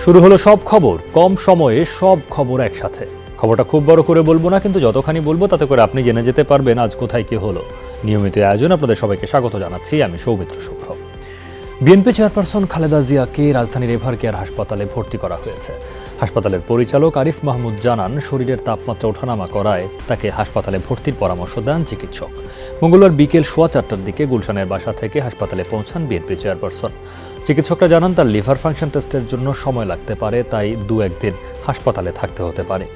শুরু হলো সব খবর, কম সময়ে সব খবর একসাথে। খবরটা খুব বড় করে বলবো না, কিন্তু যতখানি বলবো তাতে করে আপনি জেনে যেতে পারবেন আজ কোথায় কি হলো। নিয়মিত আয়োজন আপনাদের সবাইকে স্বাগত জানাচ্ছি, আমি সৌমিত্র শুভ্র। বিএনপি চেয়ারপারসন খালেদা জিয়াকে রাজধানীর এভার কেয়ার হাসপাতালে ভর্তি করা হয়েছে। হাসপাতালের পরিচালক আরিফ মাহমুদ জানান, শরীরের তাপমাত্রা ওঠানামা করায় তাকে হাসপাতালে ভর্তির পরামর্শ দেন চিকিৎসক। মঙ্গলবার বিকেল 4:15টার দিকে গুলশানের বাসা থেকে হাসপাতালে পৌঁছান বিএনপি চেয়ারপারসন। চিকিৎসকরা জানান, তার লিভার ফাংশন টেস্টের জন্য সময় লাগতে পারে, তাই 2-1 দিন হাসপাতালে থাকতে হতে পারে।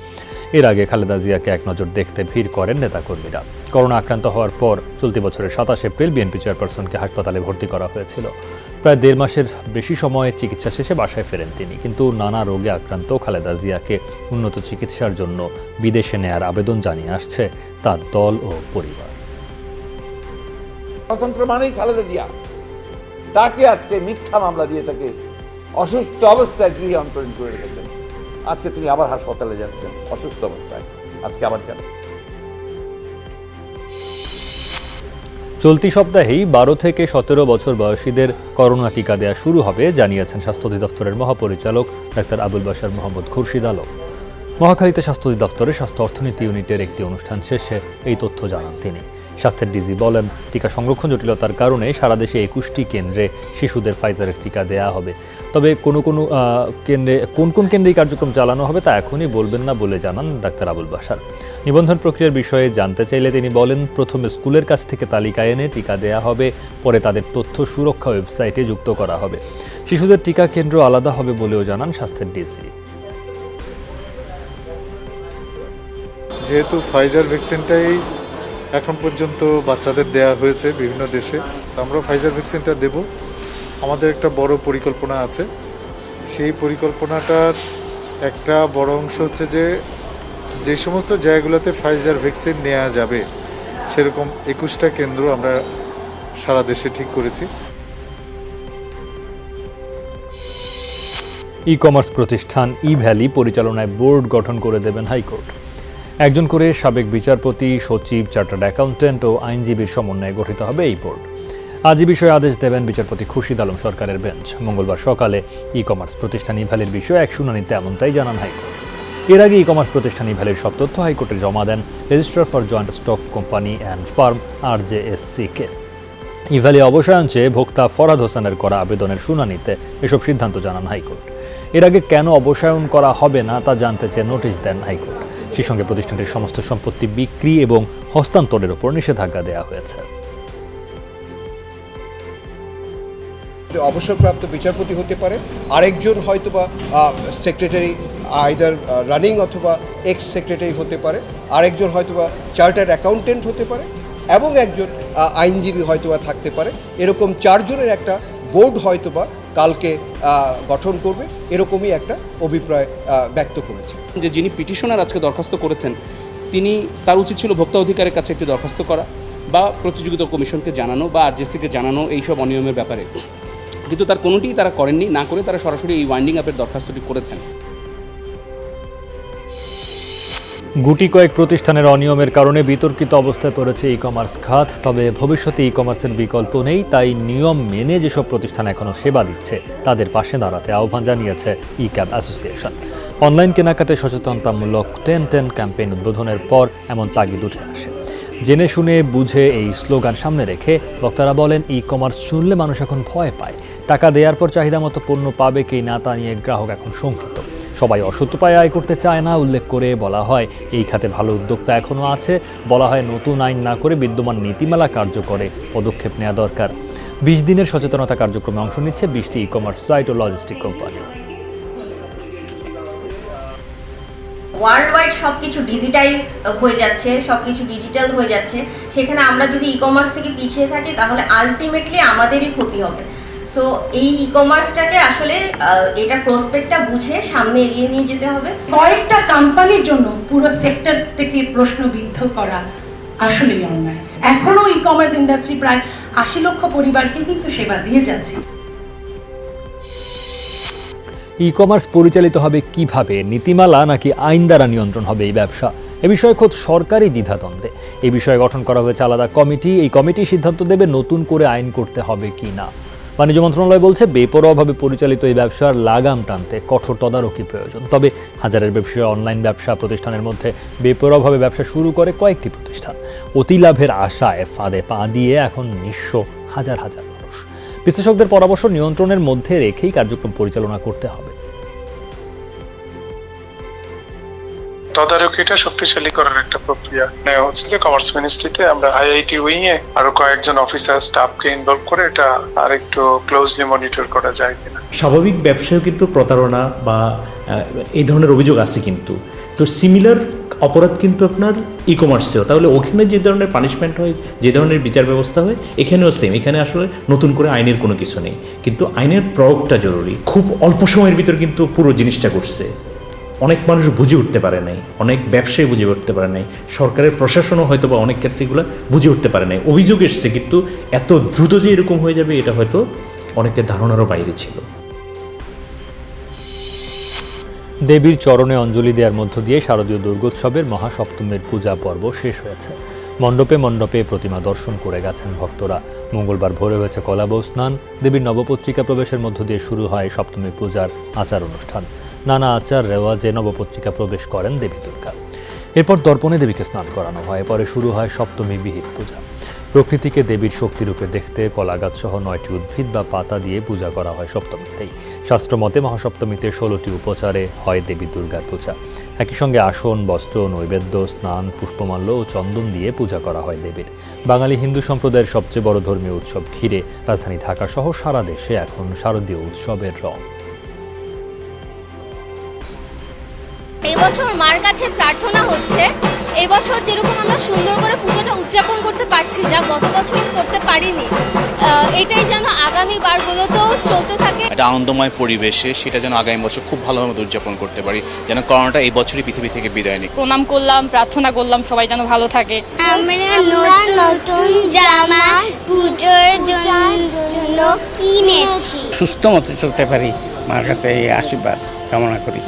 এর আগে খালেদা জিয়াকে এক নজর দেখতে ভিড় করেন নেতাকর্মীরা। করোনা আক্রান্ত হওয়ার পর চলতি বছরের 27 এপ্রিল বিএনপি চেয়ারপারসনকে হাসপাতালে ভর্তি করা হয়েছিল। প্রায় 1.5 মাসের বেশি সময়ে চিকিৎসা শেষে বাসায় ফেরেন তিনি, কিন্তু নানা রোগে আক্রান্ত খালেদা জিয়াকে উন্নত চিকিৎসার জন্য বিদেশে নেয়ার আবেদন জানিয়ে আসছে তার দল ও পরিবার। স্বতন্ত্র মানেই খালেদা জিয়া, তাকে আজকে মিথ্যা মামলা দিয়ে তাকে অসুস্থ অবস্থায় গৃহে অন্তরীণ করে রেখেছেন। আজকে তিনি আবার হাসপাতালে যাচ্ছেন অসুস্থ অবস্থায়, আজকে আবার যাবেন। চলতি সপ্তাহেই 12 থেকে 17 বছর বয়সীদের করোনা টিকা দেওয়া শুরু হবে জানিয়েছেন স্বাস্থ্য অধিদপ্তরের মহাপরিচালক ডাক্তার আবুল বাশার মোহাম্মদ খুরশিদ আলম। মহাখালীতে স্বাস্থ্য অধিদপ্তরের স্বাস্থ্য অর্থনীতি ইউনিটের একটি অনুষ্ঠান শেষে এই তথ্য জানান তিনি। স্বাস্থ্যের ডিজি বলেন, টিকা সংরক্ষণ জটিলতার কারণে সারা দেশে 21টি কেন্দ্রে শিশুদের ফাইজারের টিকা দেওয়া হবে। তবে কোন কেন্দ্রে এই কার্যক্রম চালানো হবে তা এখনই বলবেন না বলে জানান ডাক্তার আবুল বাশার। নিবন্ধন প্রক্রিয়ার বিষয়ে জানতে চাইলে তিনি বলেন, প্রথমে স্কুলের কাছ থেকে তালিকা এনে টিকা দেওয়া হবে, পরে তাদের তথ্য সুরক্ষা ওয়েবসাইটে যুক্ত করা হবে। শিশুদের টিকা কেন্দ্র আলাদা হবে বলেও জানান স্বাস্থ্যের ডিজি। যেহেতু ফাইজার ভ্যাকসিনটাই এখন পর্যন্ত বাচ্চাদের দেয়া হয়েছে বিভিন্ন দেশে, আমরা ফাইজার ভ্যাকসিনটা দেব। আমাদের একটা বড় পরিকল্পনা আছে। সেই পরিকল্পনাটার একটা বড় অংশ হচ্ছে যে সমস্ত জায়গাগুলোতে ফাইজার ভ্যাকসিন নেওয়া যাবে সেরকম 21টা কেন্দ্র আমরা সারা দেশে ঠিক করেছি। ই কমার্স প্রতিষ্ঠান ই-ভ্যালি পরিচালনায় বোর্ড গঠন করে দেবেন হাইকোর্ট। একজন করে সাবেক বিচারপতি, সচিব, চার্টার্ড অ্যাকাউন্ট্যান্ট ও আইনজীবীর সমন্বয়ে গঠিত হবে এই বোর্ড। আজ এই বিষয়ে আদেশ দেবেন বিচারপতি খুরশিদ আলম সরকারের বেঞ্চ। মঙ্গলবার সকালে ই কমার্স প্রতিষ্ঠান ই-ভ্যালির বিষয়ে এক শুনানিতে এমনটাই জানান হাইকোর্ট। এর আগে ই কমার্স প্রতিষ্ঠান ই-ভ্যালির সব তথ্য হাইকোর্টে জমা দেন registrar for joint stock company and firm RJSC-কে। ই-ভ্যালি অবসায়ন চেয়ে ভোক্তা ফরহাদ হোসেনের করা আবেদনের শুনানিতে এসব সিদ্ধান্ত জানান হাইকোর্ট। এর আগে কেন অবসায়ন করা হবে না তা জানতে চেয়ে নোটিশ দেন হাইকোর্ট। সেই সঙ্গে প্রতিষ্ঠানটির সমস্ত সম্পত্তি বিক্রি এবং হস্তান্তরের উপর নিষেধাজ্ঞা দেওয়া হয়েছে। অবসরপ্রাপ্ত বিচারপতি হতে পারে, আরেকজন হয়তোবা সেক্রেটারি আইদার রানিং অথবা এক্স সেক্রেটারি হতে পারে, আরেকজন হয়তোবা চার্টার্ড অ্যাকাউন্টেন্ট হতে পারে এবং একজন আইনজীবী হয়তোবা থাকতে পারে। এরকম 4 জনের একটা বোর্ড হয়তোবা কালকে গঠন করবে, এরকমই একটা অভিপ্রায় ব্যক্ত করেছে। যে যিনি পিটিশনার আজকে দরখাস্ত করেছেন, তার উচিত ছিল ভোক্তা অধিকারের কাছে একটি দরখাস্ত করা বা প্রতিযোগিতা কমিশনকে জানানো বা RJC-কে জানানো এইসব অনিয়মের ব্যাপারে, কিন্তু তার কোনোটিই তারা করেননি। না করে তারা সরাসরি এই ওয়াইন্ডিং আপের দরখাস্তটি করেছেন। গুটি কয়েক প্রতিষ্ঠানের অনিয়মের কারণে বিতর্কিত অবস্থায় পড়েছে ই কমার্স খাত। তবে ভবিষ্যতে ই কমার্সের বিকল্প নেই, তাই নিয়ম মেনে যেসব প্রতিষ্ঠান এখনও সেবা দিচ্ছে তাদের পাশে দাঁড়াতে আহ্বান জানিয়েছে ই ক্যাব অ্যাসোসিয়েশন। অনলাইন কেনাকাটায় সচেতনতামূলক 10-10 ক্যাম্পেইন উদ্বোধনের পর এমন তাগিদ উঠে আসে। জেনে শুনে বুঝে এই স্লোগান সামনে রেখে বক্তারা বলেন, ই কমার্স শুনলে মানুষ এখন ভয় পায়। টাকা দেওয়ার পর চাহিদা মতো পণ্য পাবে কি না তা নিয়ে গ্রাহক এখন শঙ্কিত। সবাই অসৎ উপায়ে আয় করতে চায় না উল্লেখ করে বলা হয়, এই খাতে ভালো উদ্যোক্তা এখনও আছে। বলা হয়, নতুন আইন না করে বিদ্যমান নীতিমালা কার্যকরে পদক্ষেপ নেওয়া দরকার। 20 দিনের সচেতনতা কার্যক্রমে অংশ নিচ্ছে 20টি ই কমার্স সাইট ও লজিস্টিক কোম্পানি। ওয়ার্ল্ড ওয়াইড সবকিছু ডিজিটাইজ হয়ে যাচ্ছে, সবকিছু ডিজিটাল হয়ে যাচ্ছে। সেখানে আমরা যদি ই কমার্স থেকে পিছিয়ে থাকি তাহলে আলটিমেটলি আমাদেরই ক্ষতি হবে। সো এই ই কমার্সটাকে আসলে এটা প্রসপেক্টটা বুঝে সামনে এগিয়ে নিয়ে যেতে হবে। কয়েকটা কোম্পানির জন্য পুরো সেক্টরটাকে প্রশ্নবিদ্ধ করা আসলেই অন্যায়। এখনো ই কমার্স ইন্ডাস্ট্রি প্রায় 80 লক্ষ পরিবারকে কিন্তু সেবা দিয়ে যাচ্ছে। ই কমার্স পরিচালিত হবে কিভাবে? নীতিমালা নাকি আইন দ্বারা নিয়ন্ত্রণ হবে এই ব্যবসা? এ বিষয়ে খোদ সরকারি দ্বিধাদ্বন্দ্বে। এই বিষয়ে গঠন করা হয়েছে আলাদা কমিটি। এই কমিটি সিদ্ধান্ত দেবে নতুন করে আইন করতে হবে কি না। বাণিজ্য মন্ত্রণালয় বলছে, বেপরোয়াভাবে পরিচালিত এই ব্যবসার লাগাম টানতে কঠোর তদারকি প্রয়োজন। তবে হাজারের ব্যবসা অনলাইন ব্যবসা প্রতিষ্ঠানের মধ্যে বেপরোয়াভাবে ব্যবসা শুরু করে কয়েকটি প্রতিষ্ঠান। অতি লাভের আশায় ফাঁদে পা দিয়ে এখন নিঃস্ব হাজার হাজার মানুষ। বিশ্লেষকদের পরামর্শ, নিয়ন্ত্রণের মধ্যে রেখেই কার্যক্রম পরিচালনা করতে হবে। তদারকিটা শক্তিশালী করার একটা প্রক্রিয়া নেওয়া হচ্ছে যে কমার্স মিনিস্ট্রিতে আমরা আইআইটি উইং এ আরো কয়েকজন অফিসার স্টাফকে ইনভলভ করে এটা আর একটু ক্লোজলি মনিটর করা যায় কিনা। স্বাভাবিক ব্যবসায় কিন্তু প্রতারণা বা এই ধরনের অভিযোগ আছে, কিন্তু তো সিমিলার অপরাধ কিন্তু আপনার ই কমার্সেও, তাহলে ওখানে যে ধরনের পানিশমেন্ট হয়, যে ধরনের বিচার ব্যবস্থা হয়, এখানেও সেম। এখানে আসলে নতুন করে আইনের কোনো কিছু নেই, কিন্তু আইনের প্রয়োগটা জরুরি। খুব অল্প সময়ের ভিতর কিন্তু পুরো জিনিসটা করছে। অনেক মানুষ বুঝে উঠতে পারে নাই, অনেক ব্যবসায়ী বুঝে উঠতে পারে নাই, সরকারের প্রশাসনও হয়তো বা অনেক ক্ষেত্রে এগুলো বুঝে উঠতে পারে নাই। অভিযোগ এসছে, কিন্তু এত দ্রুত যে এরকম হয়ে যাবে এটা হয়তো অনেকের ধারণারও বাইরে ছিল। দেবীর চরণে অঞ্জলি দেওয়ার মধ্য দিয়ে শারদীয় দুর্গোৎসবের মহাসপ্তমীর পূজা পর্ব শেষ হয়েছে। মণ্ডপে মণ্ডপে প্রতিমা দর্শন করে গেছেন ভক্তরা। মঙ্গলবার ভোরে হয়েছে কলাবউ স্নান। দেবীর নবপত্রিকা প্রবেশের মধ্য দিয়ে শুরু হয় সপ্তমী পূজার আচার অনুষ্ঠান। নানা আচার রেওয়াজে নবপত্রিকা প্রবেশ করেন দেবী দুর্গা। এরপর দর্পণে দেবীকে স্নান করানো হয়। পরে শুরু হয় সপ্তমী বিহিত পূজা। প্রকৃতিকে দেবীর শক্তিরূপে দেখতে কলাগাছ সহ 9টি উদ্ভিদ বা পাতা দিয়ে পূজা করা হয় সপ্তমীতেই। শাস্ত্রমতে মহাসপ্তমীতে 16টি উপচারে হয় দেবী দুর্গার পূজা। একই সঙ্গে আসন, বস্ত্র, নৈবেদ্য, স্নান, পুষ্পমাল্য ও চন্দন দিয়ে পূজা করা হয় দেবীর। বাঙালি হিন্দু সম্প্রদায়ের সবচেয়ে বড় ধর্মীয় উৎসব ঘিরে রাজধানী ঢাকা সহ সারা দেশে এখন শারদীয় উৎসবের রং। এবছর মার কাছে প্রার্থনা হচ্ছে, এবছর যেরকম আমরা সুন্দর করে পুজোটা উদযাপন করতে পারছি, যা গত বছর করতে পারিনি, এটাই যেন আগামী বারগুলোতেও চলতে থাকে। একটা আনন্দময় পরিবেশে সেটা যেন আগামী বছর খুব ভালোভাবে উদযাপন করতে পারি, যেন করোনাটা এই বছরই পৃথিবী থেকে বিদায় নিক। প্রণাম করলাম, প্রার্থনা করলাম সবাই যেন ভালো থাকে। আমরা নতুন জামা পুজোর জন্য কিনেছি। সুস্থ মতো চলতে পারি, মার কাছে এই আশীর্বাদ কামনা করি।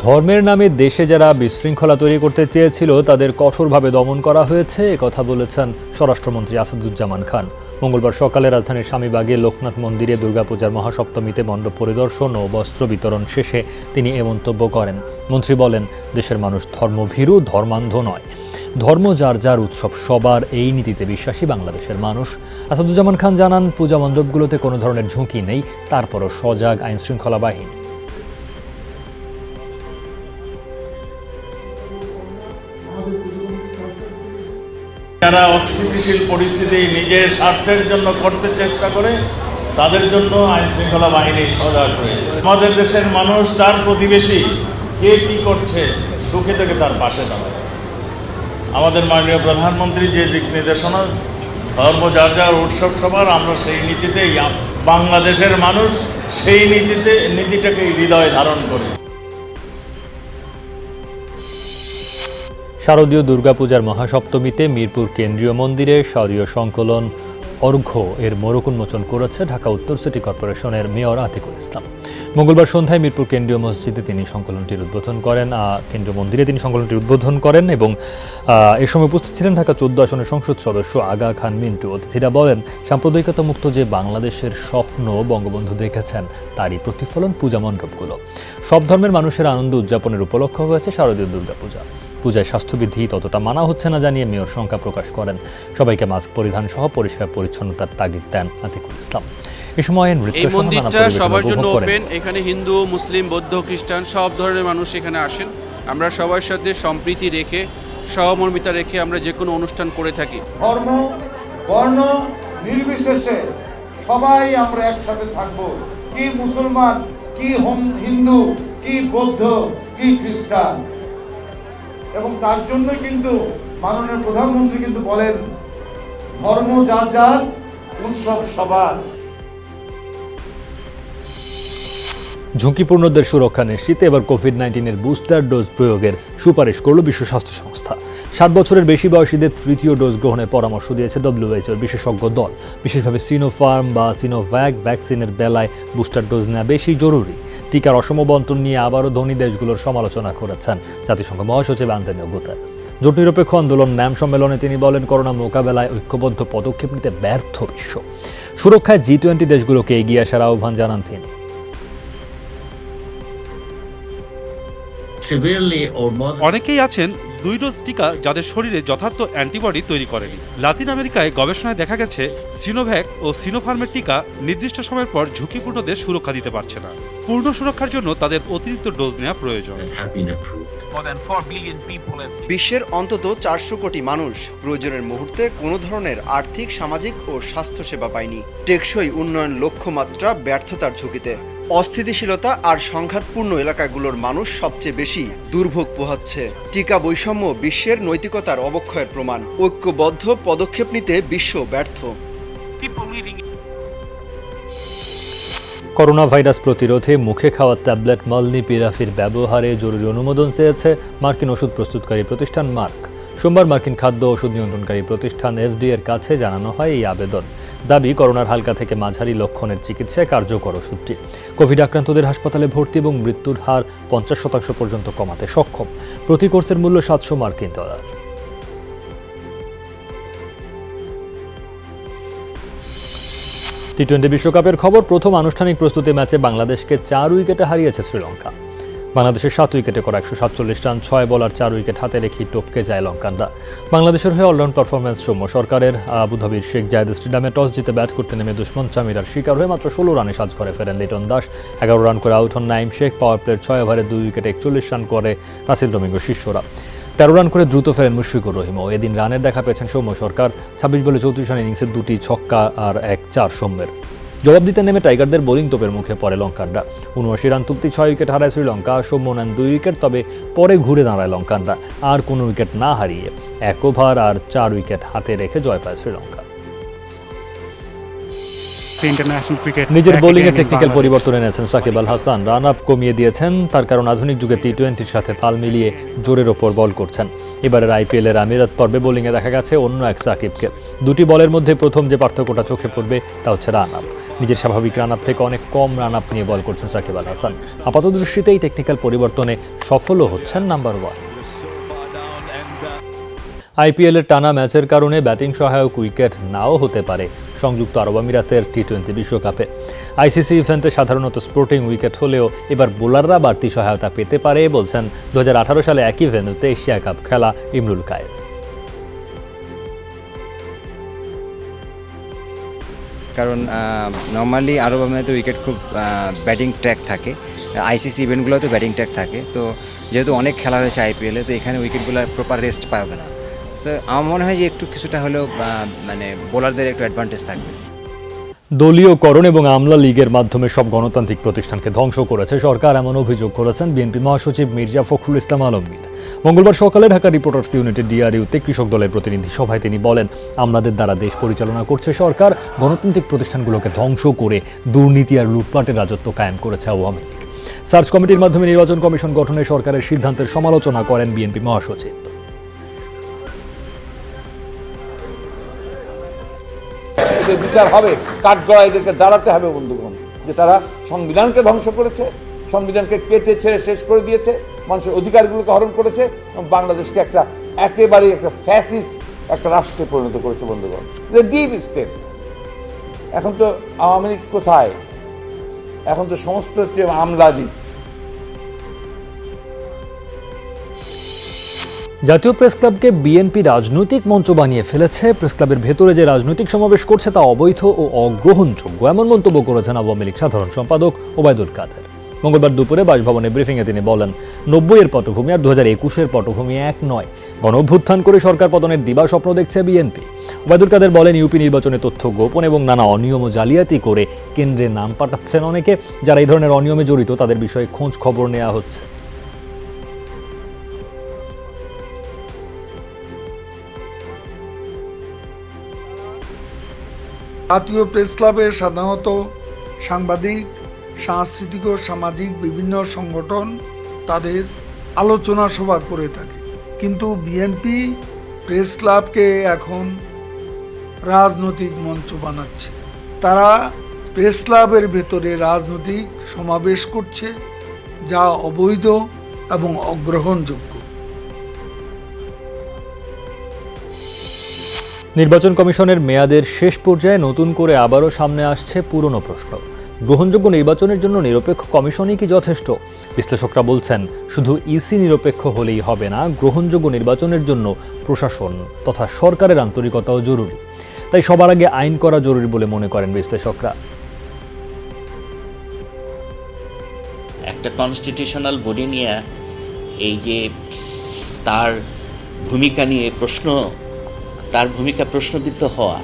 ধর্মের নামে দেশে যারা বিশৃঙ্খলা তৈরি করতে চেয়েছিল তাদের কঠোরভাবে দমন করা হয়েছে, একথা বলেছেন স্বরাষ্ট্রমন্ত্রী আসাদুজ্জামান খান। মঙ্গলবার সকালে রাজধানীর স্বামীবাগে লোকনাথ মন্দিরে দুর্গাপূজার মহাসপ্তমীতে মণ্ডপ পরিদর্শন ও বস্ত্র বিতরণ শেষে তিনি এ মন্তব্য করেন। মন্ত্রী বলেন, দেশের মানুষ ধর্মভীরু, ধর্মান্ধ নয়। ধর্ম যার যার উৎসব সবার, এই নীতিতে বিশ্বাসী বাংলাদেশের মানুষ। আসাদুজ্জামান খান জানান, পূজা মণ্ডপগুলোতে কোনো ধরনের ঝুঁকি নেই, তারপরও সজাগ আইনশৃঙ্খলা বাহিনী। যারা অস্থিতিশীল পরিস্থিতি নিজের স্বার্থের জন্য করতে চেষ্টা করে, তাদের জন্য আইন শৃঙ্খলা বাহিনী সজাগ রয়েছে। আমাদের দেশের মানুষ তার প্রতিবেশী কে কি করছে সুখে থেকে তার পাশে দাঁড়ায়। আমাদের মাননীয় প্রধানমন্ত্রী যে দিক নির্দেশনা, ধর্ম যার যার উৎসব সবার, আমরা সেই নীতিতেই, বাংলাদেশের মানুষ সেই নীতিটাকে হৃদয়ে ধারণ করি। শারদীয় দুর্গাপূজার মহাসপ্তমীতে মিরপুর কেন্দ্রীয় মন্দিরে শারদীয় সংকলন অর্ঘ্য এর মোড়ক উন্মোচন করেছে ঢাকা উত্তর সিটি কর্পোরেশনের মেয়র আতিকুল ইসলাম। মঙ্গলবার সন্ধ্যায় মিরপুর কেন্দ্রীয় মসজিদে তিনি সংকলনটির উদ্বোধন করেন, কেন্দ্রীয় মন্দিরে তিনি সংকলনটির উদ্বোধন করেন এবং এ সময় উপস্থিত ছিলেন ঢাকা 14 আসনের সংসদ সদস্য আগা খান মিন্টু। অতিথিরা বলেন, সাম্প্রদায়িকতা মুক্ত যে বাংলাদেশের স্বপ্ন বঙ্গবন্ধু দেখেছেন, তারই প্রতিফলন পূজা মণ্ডপগুলো। সব ধর্মের মানুষের আনন্দ উদযাপনের উপলক্ষ হয়েছে শারদীয় দুর্গাপূজা। পূজায় স্বাস্থ্যবিধি ততটা মানা হচ্ছে না জানিয়ে মেয়র শঙ্কা প্রকাশ করেন। সবাইকে মাস্ক পরিধান সহ পরিষ্কার পরিচ্ছন্নতার তাগিদ দেন আতিকুল ইসলাম। এই সময় এই মন্দিরটা সবার জন্য ওপেন। এখানে হিন্দু, মুসলিম, বৌদ্ধ, খ্রিস্টান সব ধরনের মানুষ এখানে আসেন। আমরা সবার সাথে সম্প্রীতি রেখে, সহমর্মিতা রেখে আমরা যে কোনো অনুষ্ঠান করে থাকি। ধর্ম, বর্ণ নির্বিশেষে সবাই আমরা একসাথে থাকব। কি মুসলমান, কি হিন্দু, কি বৌদ্ধ, কি খ্রিস্টান। এবং তার জন্যই কিন্তু মাননীয় প্রধানমন্ত্রী কিন্তু বলেন, ধর্ম যার যার, উৎসব সবার। ঝুঁকিপূর্ণদের সুরক্ষা নিশ্চিতে এবার কোভিড-19 বুস্টার ডোজ প্রয়োগের সুপারিশ করল বিশ্ব স্বাস্থ্য সংস্থা। 60 বছরের বেশি বয়সীদের তৃতীয় ডোজ গ্রহণের পরামর্শ দিয়েছে WHO বিশেষজ্ঞ দল। বিশেষভাবে সিনোফার্ম বা সিনোভ্যাক ভ্যাকসিনের বেলায় বুস্টার ডোজ নেওয়া বেশি জরুরি। টিকার অসম বন্টন নিয়ে আবারও ধনী দেশগুলোর সমালোচনা করেছেন জাতিসংঘ মহাসচিব আন্তোনিও গুতেরেস। জোট নিরপেক্ষ আন্দোলন ন্যাম সম্মেলনে তিনি বলেন, করোনা মোকাবেলায় ঐক্যবদ্ধ পদক্ষেপ নিতে ব্যর্থ বিশ্ব। সুরক্ষায় G20 দেশগুলোকে এগিয়ে আসার আহ্বান জানান তিনি। অনেকেই আছেন 2 ডোজ টিকা যাদের শরীরে যথার্থ অ্যান্টিবডি তৈরি করেনি। লাতিন আমেরিকায় গবেষণায় দেখা গেছে সিনোভ্যাক ও সিনোফার্মের টিকা নির্দিষ্ট সময়ের পর ঝুঁকিপূর্ণদের সুরক্ষা দিতে পারছে না। পূর্ণ সুরক্ষার জন্য তাদের অতিরিক্ত ডোজ নেওয়া প্রয়োজন। বিশ্বের অন্তত 400 কোটি মানুষ প্রয়োজনের মুহূর্তে কোনো ধরনের আর্থিক, সামাজিক ও স্বাস্থ্যসেবা পায়নি। টেকসই উন্নয়ন লক্ষ্যমাত্রা ব্যর্থতার ঝুঁকিতে। অস্থিতিশীলতা আর সংঘাতপূর্ণ এলাকাগুলোর মানুষ সবচেয়ে বেশি দুর্ভোগ পোহাচ্ছে। টিকা বৈষম্য বিশ্বের নৈতিকতার অবক্ষয়ের প্রমাণ। ঐক্যবদ্ধ পদক্ষেপ নিতে বিশ্ব ব্যর্থ। করোনা ভাইরাস প্রতিরোধে মুখে খাওয়া ট্যাবলেট মলনিপিরাভির ব্যবহারে জরুরি অনুমোদন চেয়েছে মার্কিন ওষুধ প্রস্তুতকারী প্রতিষ্ঠান মার্ক। সোমবার মার্কিন খাদ্য ওষুধ নিয়ন্ত্রণকারী প্রতিষ্ঠান FDA এর কাছে জানানো হয় এই আবেদন। দাবি, করোনার হালকা থেকে মাঝারি লক্ষণের চিকিৎসায় কার্যকর ওষুধটি কোভিড আক্রান্তদের হাসপাতালে ভর্তি এবং মৃত্যুর হার 50% পর্যন্ত কমাতে সক্ষম। প্রতি কোর্সের মূল্য $700। টি-20 বিশ্বকাপের খবর। প্রথম আনুষ্ঠানিক প্রস্তুতি ম্যাচে বাংলাদেশকে 4 উইকেটে হারিয়েছে শ্রীলঙ্কা। বাংলাদেশের 7 উইকেটে করা 147 রান, 6 বলার 4 উইকেট হাতে রেখেই টপকে যায় লঙ্কানরা। বাংলাদেশের হয়ে অলরাউন্ড পারফরম্যান্স সৌম্য সরকারের। আবুধাবির শেখ জায়েদ স্টেডিয়ামে টস জিতে ব্যাট করতে নেমে দুশ্মন চামিরার শিকার হয়ে মাত্র 16 রানে সাজঘরে ফেরেন লিটন দাস। 11 রান করে আউট হন নাইম শেখ। পাওয়ার প্লের 6 ওভারে 2 উইকেটে 41 রান করে নাসির ডোমিঙ্গো শিষ্যরা। 13 রান করে দ্রুত ফেরেন মুশফিকুর রহিমও। এদিন রানের দেখা পেয়েছেন সৌম্য সরকার। 26 বলে 34 রান ইনিংসে 2টি ছক্কা আর 1 4 সৌম্যের। জবাব দিতে নেমে টাইগারদের বোলিং তোপের মুখে পড়ে লঙ্কানরা। 79 রান তুলতে 6 উইকেট হারায় শ্রীলঙ্কা। সৌম্য নেন 2 উইকেট, তবে পরে ঘুরে দাঁড়ায় লঙ্কানরা। আর কোনো উইকেট না হারিয়ে 1 ওভার আর 4 উইকেট হাতে রেখে জয় পায় শ্রীলঙ্কা। নিজের বোলিংয়ে টেকনিক্যাল পরিবর্তন এনেছেন সাকিব আল হাসান। রান আপ কমিয়ে দিয়েছেন, তার কারণ আধুনিক যুগে টি-20-র সাথে তাল মিলিয়ে জোরের ওপর বল করছেন। এবারের IPL-এর আমিরাত পর্বে বোলিংয়ে দেখা গেছে অন্য এক সাকিবকে। 2টি বলের মধ্যে প্রথম যে পার্থক্যটা চোখে পড়বে তা হচ্ছে রান আপ। নিজের স্বাভাবিক রান আপ থেকে অনেক কম রান আপ নিয়ে বল করছেন সাকিব আল হাসান। আপাত দৃষ্টিতেই টেকনিক্যাল পরিবর্তনে সফলও হচ্ছেন নাম্বার 1। IPL-এর টানা ম্যাচের কারণে ব্যাটিং সহায়ক উইকেট নাও হতে পারে সংযুক্ত আরব আমিরাতের টি-20 বিশ্বকাপে। ICC ইভেন্টে সাধারণত স্পোর্টিং উইকেট হলেও এবার বোলাররা বাড়তি সহায়তা পেতে পারে বলছেন 2018 সালে একই ভেন্যুতে এশিয়া কাপ খেলা ইমরুল কায়েস। কারণ নর্মালি আরব আমিরাতের উইকেট খুব ব্যাটিং ট্র্যাক থাকে, ICC ইভেন্টগুলোতে ব্যাটিং ট্র্যাক থাকে। তো যেহেতু অনেক খেলা হয়েছে IPL-এ, তো এখানে উইকেটগুলো প্রপার রেস্ট পাবে না। তো আমার মনে হয় যে একটু কিছুটা হলেও মানে বোলারদের একটু অ্যাডভান্টেজ থাকবে। দলীয়করণ এবং আমলা লীগের মাধ্যমে সব গণতান্ত্রিক প্রতিষ্ঠানকে ধ্বংস করেছে সরকার, এমন অভিযোগ করেছেন বিএনপি মহাসচিব মির্জা ফখরুল ইসলাম আলমগীর। মঙ্গলবার সকালে ঢাকা রিপোর্টার্স ইউনিটের DRU-তে কৃষক দলের প্রতিনিধি সভায় তিনি বলেন, আমলাদের দ্বারা দেশ পরিচালনা করছে সরকার, গণতান্ত্রিক প্রতিষ্ঠানগুলোকে ধ্বংস করে দুর্নীতি আর লুটপাটের রাজত্ব কায়েম করেছে আওয়ামী লীগ। সার্চ কমিটির মাধ্যমে নির্বাচন কমিশন গঠনে সরকারের সিদ্ধান্তের সমালোচনা করেন বিএনপি মহাসচিব। এদের বিচার হবে, কাঠগড়ায় এদেরকে দাঁড়াতে হবে বন্ধুগণ, যে তারা সংবিধানকে ধ্বংস করেছে, সংবিধানকে কেটে ছেড়ে শেষ করে দিয়েছে, মানুষের অধিকারগুলোকে হরণ করেছে এবং বাংলাদেশকে একেবারে একটা ফ্যাসিস্ট একটা রাষ্ট্রে পরিণত করেছে বন্ধুগণ। Deep state. এখন তো আওয়ামী লীগ কোথায়? এখন তো সমস্ত হচ্ছে আমলাদি। জাতীয় প্রেস ক্লাবকে বিএনপি রাজনৈতিক মঞ্চ বানিয়ে ফেলেছে। প্রেস ক্লাবের ভেতরে যে রাজনৈতিক সমাবেশ করছে তা অবৈধ ও অগ্রহণযোগ্য, এমন মন্তব্য করেছেন আওয়ামী লীগ সাধারণ সম্পাদক ওবায়দুল কাদের। মঙ্গলবার দুপুরে বাসভবনে ব্রিফিংয়ে তিনি বলেন, 90-এর পটভূমি আর 2021-এর পটভূমি এক নয়। গণঅভ্যুত্থান করে সরকার পতনের দিবা স্বপ্ন দেখছে বিএনপি। ওবায়দুল কাদের বলেন, ইউপি নির্বাচনে তথ্য গোপন এবং নানা অনিয়ম ও জালিয়াতি করে কেন্দ্রে নাম পাঠাচ্ছেন অনেকে। যারা এই ধরনের অনিয়মে জড়িত তাদের বিষয়ে খোঁজ খবর নেওয়া হচ্ছে। জাতীয় প্রেস ক্লাবে সাধারণত সাংবাদিক, সাংস্কৃতিক ও সামাজিক বিভিন্ন সংগঠন তাদের আলোচনা সভা করে থাকে, কিন্তু বিএনপি প্রেস ক্লাবকে এখন রাজনৈতিক মঞ্চ বানাচ্ছে। তারা প্রেস ক্লাবের ভেতরে রাজনৈতিক সমাবেশ করছে, যা অবৈধ এবং অগ্রহণযোগ্য। নির্বাচন কমিশনের মেয়াদের শেষ পর্যায়ে নতুন করে আবারও সামনে আসছে পুরনো প্রশ্ন। গ্রহণযোগ্য নির্বাচনের জন্য নিরপেক্ষ কমিশনই কি যথেষ্ট? বিশ্লেষকরা বলছেন, শুধু ইসি নিরপেক্ষ হলেই হবে না, গ্রহণযোগ্য নির্বাচনের জন্য প্রশাসন তথা সরকারের আন্তরিকতাও জরুরি। তাই সবার আগে আইন করা জরুরি বলে মনে করেন বিশ্লেষকরা। একটা কনস্টিটিউশনাল বডি নিয়ে এই যে তার ভূমিকা নিয়ে তার ভূমিকা প্রশ্নবিদ্ধ হওয়া,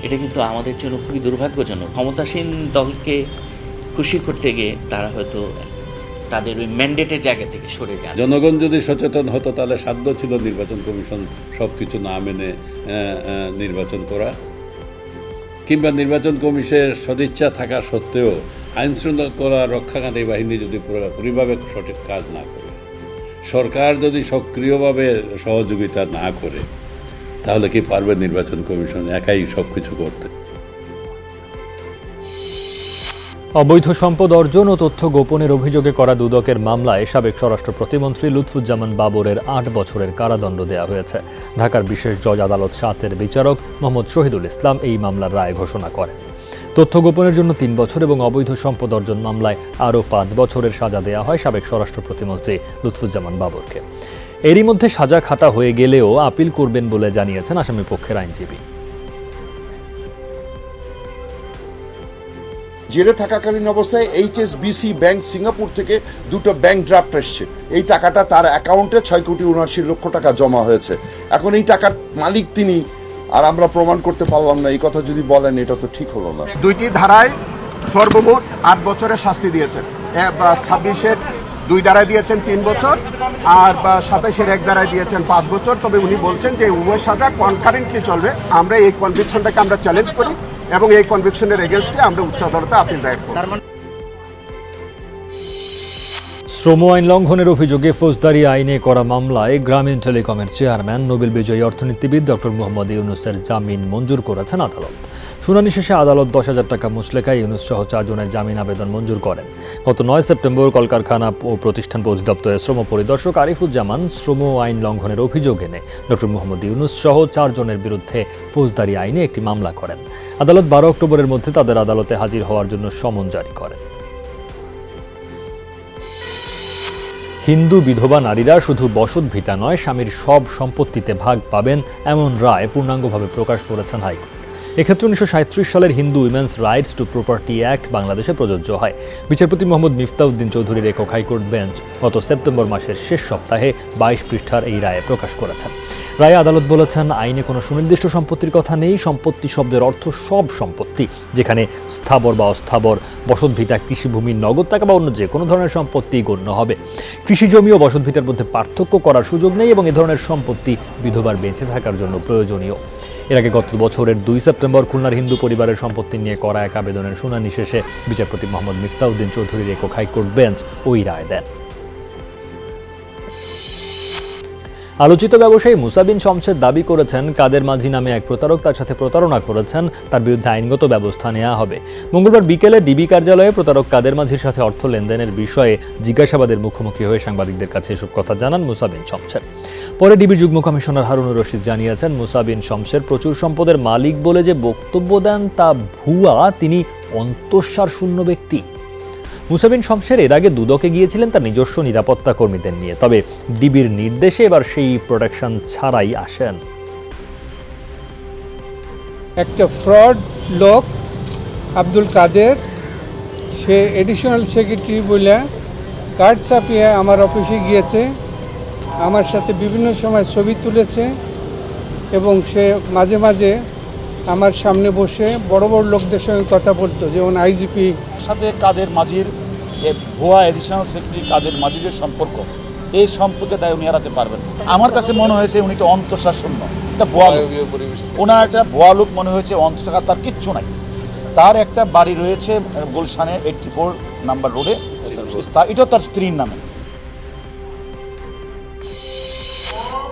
এটা কিন্তু আমাদের জন্য খুবই দুর্ভাগ্যজনক। ক্ষমতাসীন দলকে খুশি করতে গিয়ে তারা হয়তো তাদের ওই ম্যান্ডেটের জায়গা থেকে সরে যায়। জনগণ যদি সচেতন হতো তাহলে সাধ্য ছিল নির্বাচন কমিশন সব কিছু না মেনে নির্বাচন করা, কিংবা নির্বাচন কমিশনের সদিচ্ছা থাকা সত্ত্বেও আইন শৃঙ্খলা রক্ষাকারী বাহিনী যদি পুরোপুরিভাবে সঠিক কাজ না করে, সরকার যদি সক্রিয়ভাবে সহযোগিতা না করে, তাহলে কি পারবে নির্বাচন কমিশন একাই সব কিছু করতে? অবৈধ সম্পদ অর্জন ও তথ্য গোপনের অভিযোগে করা দুদকের মামলায় সাবেক স্বরাষ্ট্র প্রতিমন্ত্রী লুৎফুজ্জামান বাবরের 8 বছরের কারাদণ্ড দেওয়া হয়েছে। ঢাকার বিশেষ জজ আদালত 7-এর বিচারক মোহাম্মদ শহীদুল ইসলাম এই মামলার রায় ঘোষণা করেন। তথ্য গোপনের জন্য 3 বছর এবং অবৈধ সম্পদ অর্জন মামলায় আরও 5 বছরের সাজা দেওয়া হয় সাবেক স্বরাষ্ট্র প্রতিমন্ত্রী লুৎফুজ্জামান বাবরকে। এরই মধ্যে সাজা খাটা হয়ে গেলেও আপিল করবেন বলে জানিয়েছেন আসামি পক্ষের আইনজীবী। জেলে থাকাকালীন অবস্থায় HSBC ব্যাংক সিঙ্গাপুর থেকে 2টো ব্যাংক ড্রাফট এসছে। এই টাকাটা তার অ্যাকাউন্টে 6,79 লক্ষ টাকা জমা হয়েছে। এখন এই টাকার মালিক তিনি, আর আমরা প্রমাণ করতে পারলাম না, এই কথা যদি বলেন এটা তো ঠিক হলো না। 2টি ধারায় সর্বমোট 8 বছরের শাস্তি দিয়েছেন। 26-এর 2 ধারায় দিয়েছেন 3 বছর, আর 27-এর 1 ধারায় দিয়েছেন 5 বছর। তবে উনি বলছেন যে উভয় সাজা কনকারেন্টলি চলবে। আমরা এই কনভিকশনটাকে আমরা চ্যালেঞ্জ করি এবং এই কনভিকশনের এগেইনস্টে আমরা উচ্চ আদালতে আপিল দায়ের করব। শ্রম আইন লঙ্ঘনের অভিযোগে ফৌজদারি আইনে করা মামলায় গ্রামীণ টেলিকমের চেয়ারম্যান নোবেল বিজয়ী অর্থনীতিবিদ ডক্টর মোহাম্মদ ইউনুসের জামিন মঞ্জুর করেছেন আদালত। শুনানি শেষে আদালত 10,000 টাকা মুচলেকায় ইউনুস সহ 4 জনের জামিন আবেদন মঞ্জুর করেন। গত 9 সেপ্টেম্বর কলকারখানা ও প্রতিষ্ঠান অধিদপ্তরের শ্রম পরিদর্শক আরিফুজ্জামান শ্রম আইন লঙ্ঘনের অভিযোগ এনে ডক্টর মোহাম্মদ ইউনুস সহ 4 জনের বিরুদ্ধে ফৌজদারি আইনে একটি মামলা করেন। আদালত 12 অক্টোবরের মধ্যে তাদের আদালতে হাজির হওয়ার জন্য সমন জারি করেন। হিন্দু বিধবা নারীরা শুধু বসত ভিটা নয়, স্বামীর সব সম্পত্তিতে ভাগ পাবেন, এমন রায় পূর্ণাঙ্গভাবে প্রকাশ করেছেন হাইকোর্ট। এক্ষেত্রে 1937 সালের Hindu women's rights to property act বাংলাদেশে প্রযোজ্য হয়। বিচারপতি মোহাম্মদ মিফতাউদ্দিন চৌধুরীর একক হাইকোর্ট বেঞ্চ গত সেপ্টেম্বর মাসের শেষ সপ্তাহে 22 পৃষ্ঠার এই রায়ে প্রকাশ করেছেন। রায়ে আদালত বলেছেন, আইনে কোনো সুনির্দিষ্ট সম্পত্তির কথা নেই। সম্পত্তি শব্দের অর্থ সব সম্পত্তি, যেখানে স্থাবর বা অস্থাবর, বসতভিটা, কৃষিভূমি, নগদ টাকা বা অন্য যে কোনো ধরনের সম্পত্তি গণ্য হবে। কৃষিজমি ও বসতভিটার মধ্যে পার্থক্য করার সুযোগ নেই এবং এ ধরনের সম্পত্তি বিধবার বেঁচে থাকার জন্য প্রয়োজনীয়। এর আগে গত বছরের 2 সেপ্টেম্বর খুলনার হিন্দু পরিবারের সম্পত্তি নিয়ে করা এক আবেদনের শুনানি শেষে বিচারপতি মোহাম্মদ মিফতাউদ্দিন চৌধুরীর একক হাইকোর্ট বেঞ্চ ওই রায় দেন। আলোচিত ব্যবসায়ী মুসা বিন শমসের দাবি করেছেন, কাদের মাঝি নামে এক প্রতারক তার সাথে প্রতারণা করেছেন, তার বিরুদ্ধে আইনগত ব্যবস্থা নেওয়া হবে। মঙ্গলবার বিকেলে ডিবি কার্যালয়ে প্রতারক কাদের মাঝির সাথে অর্থ লেনদেনের বিষয়ে জিজ্ঞাসাবাদের মুখোমুখি হয়ে সাংবাদিকদের কাছে এসব কথা জানান মুসা বিন শমসের। পরে ডিবির যুগ্ম কমিশনার হারুনুর রশিদ জানিয়েছেন, মুসা বিন শমসের প্রচুর সম্পদের মালিক বলে যে বক্তব্য দেন তা ভুয়া, তিনি অন্তঃসার শূন্য ব্যক্তি। মুসা বিন শমসের এর আগে দুদকে গিয়েছিলেন তার নিজস্ব নিরাপত্তা কর্মীদের নিয়ে, তবে ডিবির নির্দেশে এবার সেই প্রোটেকশন ছাড়াই আসেন। একটা ফ্রড লোক আব্দুল কাদের, সে এডিশনাল সেক্রেটারি বলে কার্ড ছাপিয়ে আমার অফিসে গিয়েছে, আমার সাথে বিভিন্ন সময় ছবি তুলেছে এবং সে মাঝে মাঝে আমার সামনে বসে বড় বড় লোকদের সঙ্গে কথা বলতো, যেমন আইজিপি সাথে কাদের মাঝির ভুয়া এডিশনাল সেক্রেটারি কাদের মাঝির সম্পর্ক, এই সম্পর্কে তাই উনি এড়াতে পারবেন। আমার কাছে মনে হয়েছে উনি তো অন্তঃসার শূন্য, একটা ভুয়া লোক, ওনার একটা ভুয়া লোক মনে হয়েছে। অন্তঃসার তার কিচ্ছু নাই। তার একটা বাড়ি রয়েছে গুলশানে 84 নাম্বার রোডে, এটা তার স্ত্রীর নামে।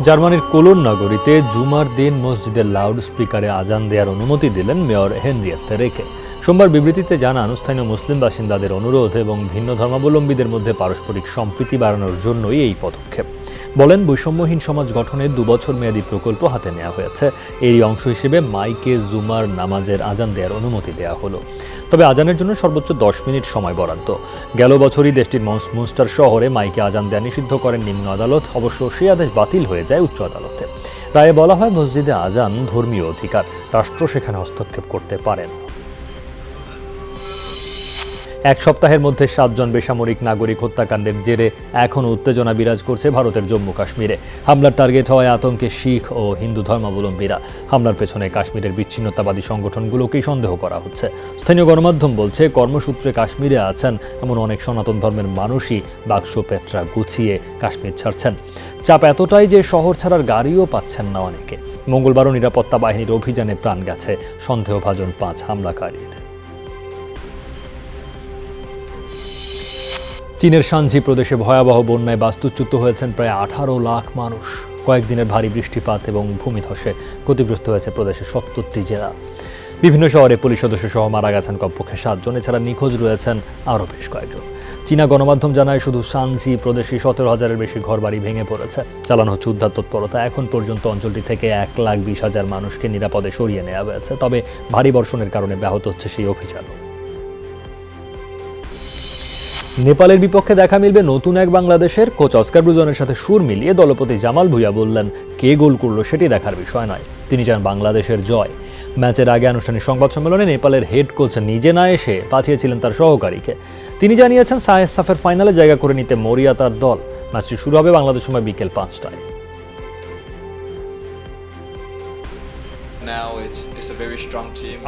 জার্মানির কোলোন নগরীতে জুমার দিন মসজিদের লাউড স্পিকারে আজান দেওয়ার অনুমতি দিলেন মেয়র হেনরিয়েত্তে রেকে। সোমবার বিবৃতিতে জানান, স্থানীয় মুসলিম বাসিন্দাদের অনুরোধ এবং ভিন্ন ধর্মাবলম্বীদের মধ্যে পারস্পরিক সম্প্রীতি বাড়ানোর জন্যই এই পদক্ষেপ। বলেন, বৈষম্যহীন সমাজ গঠনে 2 বছর মেয়াদী প্রকল্প হাতে নেওয়া হয়েছে। এরই অংশ হিসেবে মাইকে জুমার নামাজের আজান দেওয়ার অনুমতি দেওয়া হলো। তবে আজানের জন্য সর্বোচ্চ 10 মিনিট সময় বরাদ্দ। গেল বছরই দেশটির মুনস্টার শহরে মাইকে আজান দেওয়া নিষিদ্ধ করেন নিম্ন আদালত। অবশ্য সেই আদেশ বাতিল হয়ে যায় উচ্চ আদালতে। রায়ে বলা হয়, মসজিদে আজান ধর্মীয় অধিকার, রাষ্ট্র সেখানে হস্তক্ষেপ করতে পারে না। এক সপ্তাহের মধ্যে 7 জন বেসামরিক নাগরিক হত্যাকাণ্ডের জেরে এখনও উত্তেজনা বিরাজ করছে ভারতের জম্মু কাশ্মীরে। হামলার টার্গেট হওয়ায় আতঙ্কে শিখ ও হিন্দু ধর্মাবলম্বীরা। হামলার পেছনে কাশ্মীরের বিচ্ছিন্নতাবাদী সংগঠনগুলোকেই সন্দেহ করা হচ্ছে। স্থানীয় গণমাধ্যম বলছে, কর্মসূত্রে কাশ্মীরে আছেন এমন অনেক সনাতন ধর্মের মানুষই বাক্স পেটরা গুছিয়ে কাশ্মীর ছাড়ছেন। চাপ এতটাই যে শহর ছাড়ার গাড়িও পাচ্ছেন না অনেকে। মঙ্গলবারও নিরাপত্তা বাহিনীর অভিযানে প্রাণ গেছে সন্দেহভাজন 5 হামলাকারীর। চীনের শানঝি প্রদেশে ভয়াবহ বন্যায় বাস্তুচ্যুত হয়েছেন প্রায় 18 লাখ মানুষ। কয়েকদিনের ভারী বৃষ্টিপাত এবং ভূমিধসে ক্ষতিগ্রস্ত হয়েছে প্রদেশের 70টি জেলা। বিভিন্ন শহরে পুলিশ সদস্য সহ মারা গেছেন কমপক্ষে 7 জন। এছাড়া নিখোঁজ রয়েছেন আরও বেশ কয়েকজন। চীনা গণমাধ্যম জানায়, শুধু শানঝি প্রদেশে 17,000-এর বেশি ঘরবাড়ি ভেঙে পড়েছে। চালানো হচ্ছে উদ্ধার তৎপরতা। এখন পর্যন্ত অঞ্চলটি থেকে 1,20,000 মানুষকে নিরাপদে সরিয়ে নেওয়া হয়েছে। তবে ভারী বর্ষণের কারণে ব্যাহত হচ্ছে সেই অভিযান। নেপালের বিপক্ষে দেখা মিলবে নতুন এক বাংলাদেশের। কোচ অস্কার ব্রুজনের সাথে সুর মিলিয়ে দলপতি জামাল ভুঁইয়া বললেন, কে গোল করলো সেটি দেখার বিষয় নয়, তিনি চান বাংলাদেশের জয়। ম্যাচের আগে আনুষ্ঠানিক সংবাদ সম্মেলনে নেপালের হেড কোচ নিজে না এসে পাঠিয়েছিলেন তার সহকারীকে। তিনি জানিয়েছেন, সাফের ফাইনালে জায়গা করে নিতে মরিয়া তার দল। ম্যাচটি শুরু হবে বাংলাদেশ সময় বিকেল 5টায়।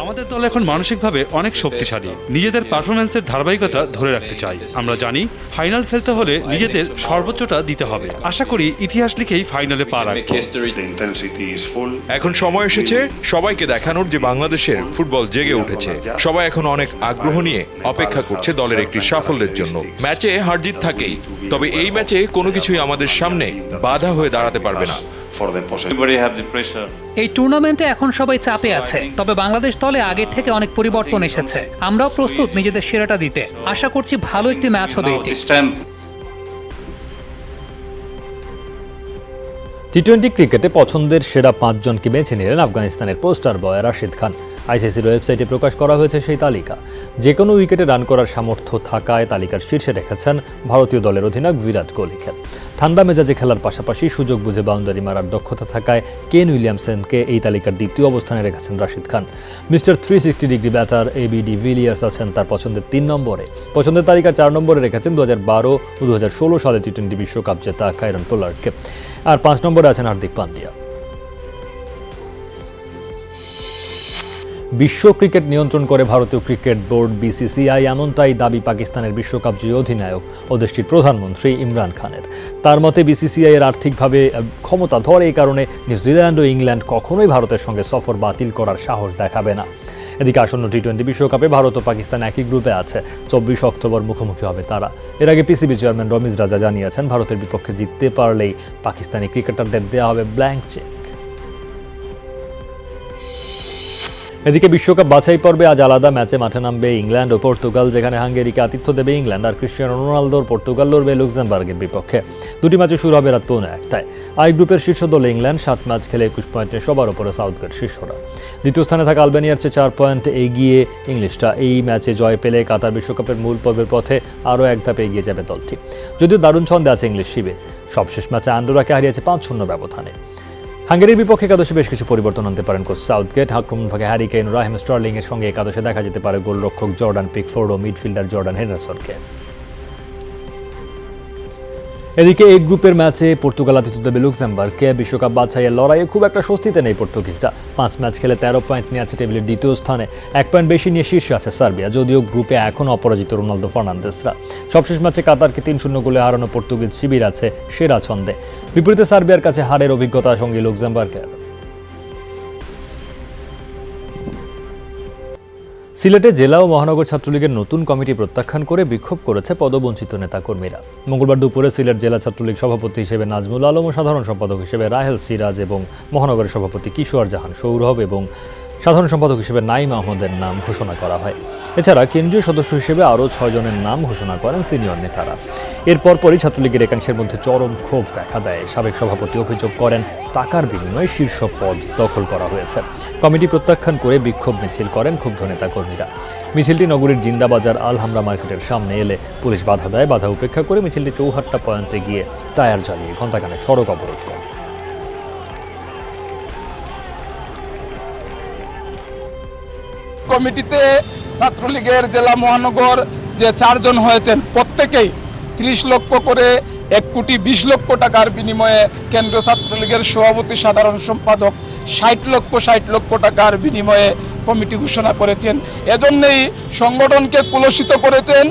আমাদের দল এখন মানসিকভাবে অনেক শক্তিশালী। নিজেদের পারফরম্যান্সের ধারাবাহিকতা ধরে রাখতে চাই। আমরা জানি ফাইনাল খেলতে হলে নিজেদের সর্বোচ্চটা দিতে হবে। আশা করি ইতিহাস লিখেই ফাইনালে পা রাখব। এখন সময় এসেছে সবাইকে দেখানোর যে বাংলাদেশের ফুটবল জেগে উঠেছে। সবাই এখন অনেক আগ্রহ নিয়ে অপেক্ষা করছে দলের একটি সাফল্যের জন্য। ম্যাচে হারজিত থাকেই, তবে এই ম্যাচে কোনো কিছুই আমাদের সামনে বাধা হয়ে দাঁড়াতে পারবে না। এই টুর্নামেন্টে এখন সবাই চাপে আছে, তবে বাংলাদেশ দলে আগের থেকে অনেক পরিবর্তন এসেছে। আমরাও প্রস্তুত নিজেদের সেরাটা দিতে। আশা করছি ভালো একটি ম্যাচ হবে এটি। টি-20 ক্রিকেটে পছন্দের সেরা 5 জনকে বেছে নিলেন আফগানিস্তানের পোস্টার বয় রাশিদ খান। আইসিসির ওয়েবসাইটে প্রকাশ করা হয়েছে সেই তালিকা। যে কোনো উইকেটে রান করার সামর্থ্য থাকায় তালিকার শীর্ষে রেখেছেন ভারতীয় দলের অধিনায়ক বিরাট কোহলিকে। ঠান্ডা মেজাজে খেলার পাশাপাশি সুযোগ বুঝে বাউন্ডারি মারার দক্ষতা থাকায় কেন উইলিয়ামসনকে এই তালিকার দ্বিতীয় অবস্থানে রেখেছেন Rashid Khan. Mister 360 degree batter AB de Villiers আছেন তার পছন্দের 3 নম্বরে। পছন্দের তালিকার 4 নম্বরে রেখেছেন 2012 ও 2016 সালে টি-20 বিশ্বকাপ জেতা কাইরন পোলার্ডকে। আর 5 নম্বরে আছেন হার্দিক পান্ডিয়া। বিশ্ব ক্রিকেট নিয়ন্ত্রণ করে ভারতীয় ক্রিকেট বোর্ড বিসিসিআই, এমনটাই দাবি পাকিস্তানের বিশ্বকাপ জয়ী অধিনায়ক ও দেশটির প্রধানমন্ত্রী ইমরান খানের। তার মতে বিসিসিআই এর আর্থিকভাবে ক্ষমতাধর, এই কারণে নিউজিল্যান্ড ও ইংল্যান্ড কখনোই ভারতের সঙ্গে সফর বাতিল করার সাহস দেখাবে না। এদিকে আসন্ন টি-20 বিশ্বকাপে ভারত ও পাকিস্তান একই গ্রুপে আছে। 24 অক্টোবর মুখোমুখি হবে তারা। এর আগে পিসিবি চেয়ারম্যান রমিজ রাজা জানিয়েছেন, ভারতের বিপক্ষে জিততে পারলেই পাকিস্তানি ক্রিকেটারদের দেওয়া হবে ব্ল্যাঙ্ক চেক। এদিকে বিশ্বকাপ বাছাই পর্বে আজ আলাদা ম্যাচে মাঠে নামবে ইংল্যান্ড ও পর্তুগাল, যেখানে হাঙ্গেরিকে আতিথ্য দেবে ইংল্যান্ড। আর ক্রিস্টিয়ানো রোনালদোর পর্তুগাল লড়বে লুক্সেমবার্গের বিপক্ষে। দুটি ম্যাচে শুরু হবে রাত 1:45টায়। আই গ্রুপের শীর্ষ দল ইংল্যান্ড 7 ম্যাচ খেলে 21 পয়েন্ট নিয়ে সবার উপরে সাউথগেট শীর্ষরা। দ্বিতীয় স্থানে থাকা আলবেনিয়ার চেয়ে 4 পয়েন্ট এগিয়ে ইংলিশরা। এই ম্যাচে জয় পেলে কাতার বিশ্বকাপের মূল পর্বের পথে আরও এক ধাপে এগিয়ে যাবে দলটি। যদিও দারুণ ছন্দে আছে ইংলিশ শিবির। সবশেষ ম্যাচে আন্ডোরাকে হারিয়েছে 5-0 ব্যবধানে। হাঙ্গেরির বিপক্ষে একাদশে বেশ কিছু পরিবর্তন আনতে পারেন কোচ সাউথগেট। আক্রমণ ভাগে হ্যারি কেইন, রাহিম স্টার্লিং এর সঙ্গে একাদশে দেখা যেতে পারে গোলরক্ষক জর্ডান পিকফোর্ড ও মিডফিল্ডার জর্ডান হেন্ডারসনকে। এদিকে এই গ্রুপের ম্যাচে পর্তুগাল আতিথ্য দেবে লুক্সেমবার্গকে। বিশ্বকাপ বাছাইয়ের লড়াইয়ে খুব একটা স্বস্তিতে নেই পর্তুগিজরা। 5 ম্যাচ খেলে 13 পয়েন্ট নিয়ে আছে টেবিলের দ্বিতীয় স্থানে। 1 পয়েন্ট বেশি নিয়ে শীর্ষে আছে সার্বিয়া, যদিও গ্রুপে এখন অপরাজিত রোনালদো ফার্নান্দেসরা। সবশেষ ম্যাচে কাতারকে 3-0 গোলে হারানো পর্তুগিজ শিবির আছে সেরা ছন্দে। বিপরীতে সার্বিয়ার কাছে হারের অভিজ্ঞতার সঙ্গে লুক্সেমবার্গের। সিলেটে জেলা ও মহানগর ছাত্রলীগের নতুন কমিটি প্রত্যাখ্যান করে বিক্ষোভ করেছে পদবঞ্চিত নেতাকর্মীরা। মঙ্গলবার দুপুরে সিলেট জেলা ছাত্রলীগ সভাপতি হিসেবে নাজমুল আলম ও সাধারণ সম্পাদক হিসেবে রাহেল সিরাজ এবং মহানগরের সভাপতি কিশোর জাহান সৌরভ এবং সাধারণ সম্পাদক হিসেবে নাইম আহমদের নাম ঘোষণা করা হয়। এছাড়া কেন্দ্রীয় সদস্য হিসেবে আরও 6 জনের নাম ঘোষণা করেন সিনিয়র নেতারা। এর পরপরই ছাত্রলীগের একাংশের মধ্যে চরম ক্ষোভ দেখা দেয়। সাবেক সভাপতি অভিযোগ করেন টাকার বিনিময়ে শীর্ষ পদ দখল করা হয়েছে। কমিটি প্রত্যাখ্যান করে বিক্ষোভ মিছিল করেন ক্ষুব্ধ নেতাকর্মীরা। মিছিলটি নগরীর জিন্দাবাজার আলহামরা মার্কেটের সামনে এলে পুলিশ বাধা দেয়। বাধা উপেক্ষা করে মিছিলটি চৌহাট্টা পয়েন্টে গিয়ে টায়ার জ্বালিয়ে ঘণ্টাখানেক সড়ক অবরোধ করে। কমিটিতে ছাত্রলীগের জেলা মহানগর যে 4 জন হয়েছেন প্রত্যেকেই 30 লক্ষ করে 1 কোটি 20 লক্ষ টাকার বিনিময়ে কেন্দ্রীয় ছাত্রলীগের সভাপতি সাধারণ সম্পাদক 60 লক্ষ টাকার বিনিময়ে কমিটি ঘোষণা করেছেন। এজন্যই সংগঠনকে কুলসিত করেছেন।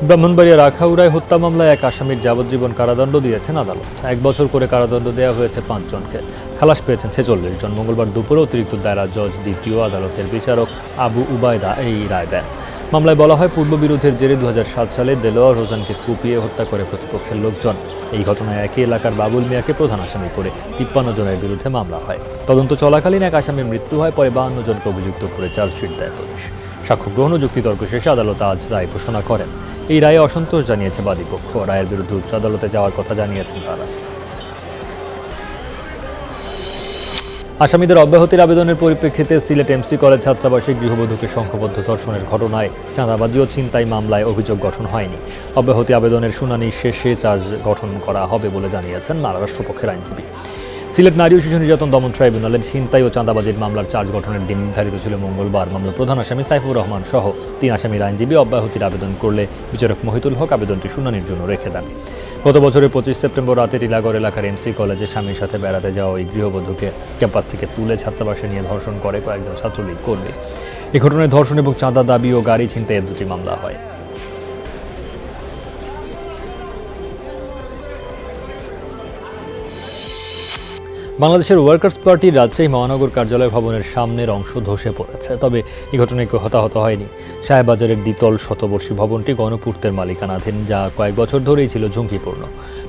ব্রাহ্মণবাড়িয়ার আখাউড়ায় হত্যা মামলায় এক আসামির যাবজ্জীবন কারাদণ্ড দিয়েছেন আদালত। 1 বছর করে কারাদণ্ড দেওয়া হয়েছে 5 জনকে। খালাস পেয়েছেন 46 জন। মঙ্গলবার দুপুরে অতিরিক্ত দায়রা জজ দ্বিতীয় আদালতের বিচারক আবু উবায়দা এই রায় দেন। মামলায় বলা হয়, পূর্ববিরোধের জেরে 2007 সালে দেলোয়ার হোসেনকে কুপিয়ে হত্যা করে প্রতিপক্ষের লোকজন। এই ঘটনায় একই এলাকার বাবুল মিয়াকে প্রধান আসামি করে 53 জনের বিরুদ্ধে মামলা হয়। তদন্ত চলাকালীন এক আসামির মৃত্যু হয়। পরে 52 জনকে অভিযুক্ত করে চার্জশিট দেয় পুলিশ। সাক্ষ্য গ্রহণ ও যুক্তিতর্ক শেষে আদালত আজ রায় ঘোষণা করেন। এই রায়ে অসন্তোষ জানিয়েছে বাদীপক্ষ। রায়ের বিরুদ্ধে উচ্চ আদালতে যাওয়ার কথা জানিয়েছেন তারা। আসামিদের অব্যাহতির আবেদনের পরিপ্রেক্ষিতে সিলেট এমসি কলেজ ছাত্রাবাসে গৃহবধূকে সংঘবদ্ধ ধর্ষণের ঘটনায় চাঁদাবাজি ও ছিনতাই মামলায় অভিযোগ গঠন হয়নি। অব্যাহতি আবেদনের শুনানি শেষে চার্জ গঠন করা হবে বলে জানিয়েছেন রাষ্ট্রপক্ষের আইনজীবী। সিলেট নারী ও শিশু নির্যাতন দমন ট্রাইব্যুনালের ছিনতাই ও চাঁদাবাজির মামলার চার্জ গঠনের দিন নির্ধারিত ছিল মঙ্গলবার। মামলার প্রধান আসামি সাইফুর রহমান সহ 3 আসামির আইনজীবী অব্যাহতির আবেদন করলে বিচারক মহিতুল হক আবেদনটি শুনানির জন্য রেখে দেন। গত বছরের 25 সেপ্টেম্বর রাতে টিলাগড় এলাকার এমসি কলেজে স্বামীর সাথে বেড়াতে যাওয়া ওই গৃহবধূকে ক্যাম্পাস থেকে তুলে ছাত্রাবাসে নিয়ে ধর্ষণ করে কয়েকজন ছাত্রলীগ কর্মী। এই ঘটনায় ধর্ষণ এবং চাঁদা দাবি ও গাড়ি ছিনতাইয়ের 2টি মামলা হয়। বাংলাদেশের ওয়ার্কার্স পার্টির রাজশাহী মহানগর কার্যালয় ভবনের সামনের অংশ ধসে পড়েছে। তবে এই ঘটনায় কেউ হতাহত হয়নি। সাহেববাজারের দ্বিতল শতবর্ষী ভবনটি গণপূর্তের মালিকানাধীন, যা কয়েক বছর ধরেই ছিল ঝুঁকিপূর্ণ।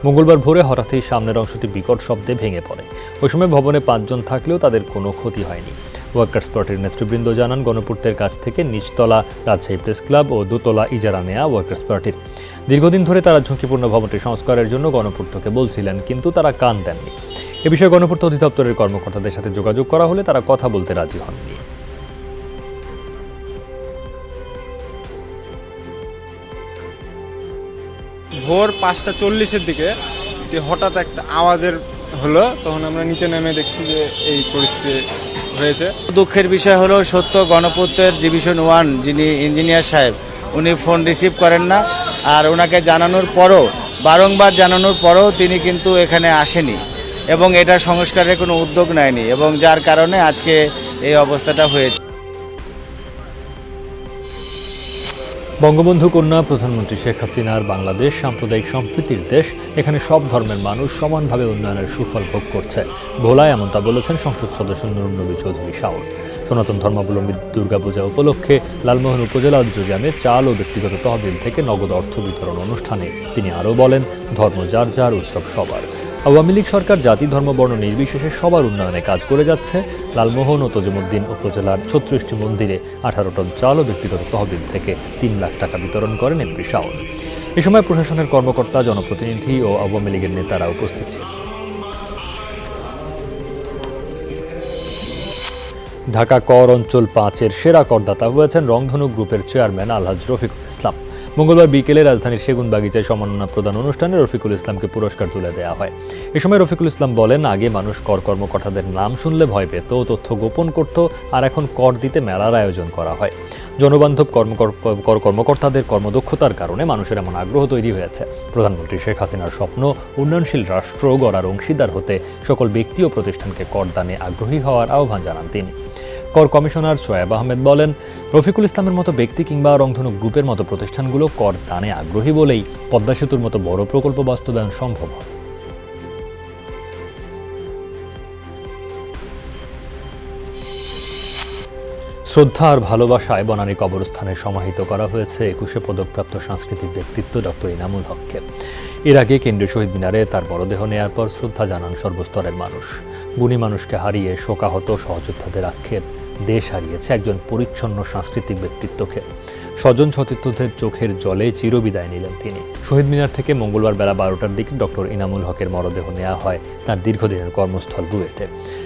মঙ্গলবার ভোরে হঠাৎই সামনের অংশটি বিকট শব্দে ভেঙে পড়ে। ওই সময় ভবনে 5 জন থাকলেও তাদের কোনো ক্ষতি হয়নি। ওয়ার্কার্স পার্টির নেতৃবৃন্দ জানান, গণপূর্তের কাছ থেকে নিচতলা রাজশাহী প্রেস ক্লাব ও দোতলা ইজারা নেয়া ওয়ার্কার্স পার্টির। দীর্ঘদিন ধরে তারা ঝুঁকিপূর্ণ ভবনটি সংস্কারের জন্য গণপূর্তকে বলছিলেন, কিন্তু তারা কান দেননি। এ বিষয়ে গণপূর্ত অধিদপ্তরের কর্মকর্তাদের সাথে যোগাযোগ করা হলে তারা কথা বলতে রাজি হননি। ভোর 5:40-এর দিকে হঠাৎ একটা আওয়াজের হলো, তখন আমরা নিচে নেমে দেখছি যে এই পরিস্থিতি হয়েছে। দুঃখের বিষয় হলো, সত্য গণপূর্তের ডিভিশন 1 যিনি ইঞ্জিনিয়ার সাহেব, উনি ফোন রিসিভ করেন না। আর ওনাকে জানানোর পরও, বারংবার জানানোর পরও তিনি কিন্তু এখানে আসেনি এবং এটা সংস্কারের কোনো উদ্যোগ নেয়নি, এবং যার কারণে আজকে এই অবস্থাটা হয়েছে। বঙ্গবন্ধু কন্যা প্রধানমন্ত্রী শেখ হাসিনার বাংলাদেশ সাম্প্রদায়িক সম্প্রীতির দেশ। এখানে সব ধর্মের মানুষ সমানভাবে উন্নয়নের সুফল ভোগ করছে। ভোলায় এমনটা বলেছেন সংসদ সদস্য নুরুন নবী চৌধুরী শাওন। সনাতন ধর্মাবলম্বী দুর্গাপূজা উপলক্ষে লালমোহন উপজেলা উদ্যোগে চাল ও ব্যক্তিগত তহবিল থেকে নগদ অর্থ বিতরণ অনুষ্ঠানে তিনি আরও বলেন, ধর্ম যার যার, উৎসব সবার। আওয়ামী লীগ সরকার জাতি ধর্ম বর্ণ নির্বিশেষে সবার উন্নয়নে কাজ করে যাচ্ছে। লালমোহন ও তজিমুদ্দিন উপজেলার 36টি মন্দিরে 18 টন চাল ও ব্যক্তিগত তহবিল থেকে 3 লাখ টাকা বিতরণ করেন এমপি শাওন। এ সময় প্রশাসনের কর্মকর্তা, জনপ্রতিনিধি ও আওয়ামী লীগের নেতারা উপস্থিত ছিলেন। ঢাকা কর অঞ্চল 5-এর সেরা করদাতা হয়েছেন রংধনু গ্রুপের চেয়ারম্যান আলহাজ রফিকুল ইসলাম। মঙ্গলবার বিকেলে রাজধানীর সেগুনবাগিচায় সম্মাননা প্রদান অনুষ্ঠানে রফিকুল ইসলামকে পুরস্কার তুলে দেওয়া হয়। এ সময় রফিকুল ইসলাম বলেন, আগে মানুষ কর কর্মকর্তাদের নাম শুনলে ভয় পেত, তথ্য গোপন করত, আর এখন কর দিতে মেলার আয়োজন করা হয়। জনবান্ধব কর কর্মকর্তাদের কর্মদক্ষতার কারণে মানুষের এমন আগ্রহ তৈরি হয়েছে। প্রধানমন্ত্রী শেখ হাসিনার স্বপ্ন, উন্নয়নশীল রাষ্ট্র গড়ার অংশীদার হতে সকল ব্যক্তি ও প্রতিষ্ঠানকে করদানে আগ্রহী হওয়ার আহ্বান জানান তিনি। কর কমিশনার সোয়েব আহমেদ বলেন, রফিকুল ইসলামের মতো ব্যক্তি কিংবা রংধনু গ্রুপের মতো প্রতিষ্ঠানগুলো কর দানে আগ্রহী বলেই পদ্মা সেতুর মতো বড় প্রকল্প বাস্তবায়ন সম্ভব হয়। শ্রদ্ধা আর ভালোবাসায় বনানী কবরস্থানে সমাহিত করা হয়েছে 21শে পদকপ্রাপ্ত সাংস্কৃতিক ব্যক্তিত্ব ডক্টর ইনামুল হককে। এর আগে কেন্দ্রীয় শহীদ মিনারে তার মরদেহ নেয়ার পর শ্রদ্ধা জানান সর্বস্তরের মানুষ। গুণী মানুষকে হারিয়ে শোকাহত সহযোদ্ধাদের আক্ষেপ, দেশ হারিয়েছে একজন পরিচ্ছন্ন সাংস্কৃতিক ব্যক্তিত্বকে। স্বজন সতীর্থদের চোখের জলে চিরবিদায় নিলেন তিনি। শহীদ মিনার থেকে মঙ্গলবার বেলা 12টার দিকে ডক্টর ইনামুল হকের মরদেহ নেওয়া হয় তার দীর্ঘদিনের কর্মস্থল বুয়েটে।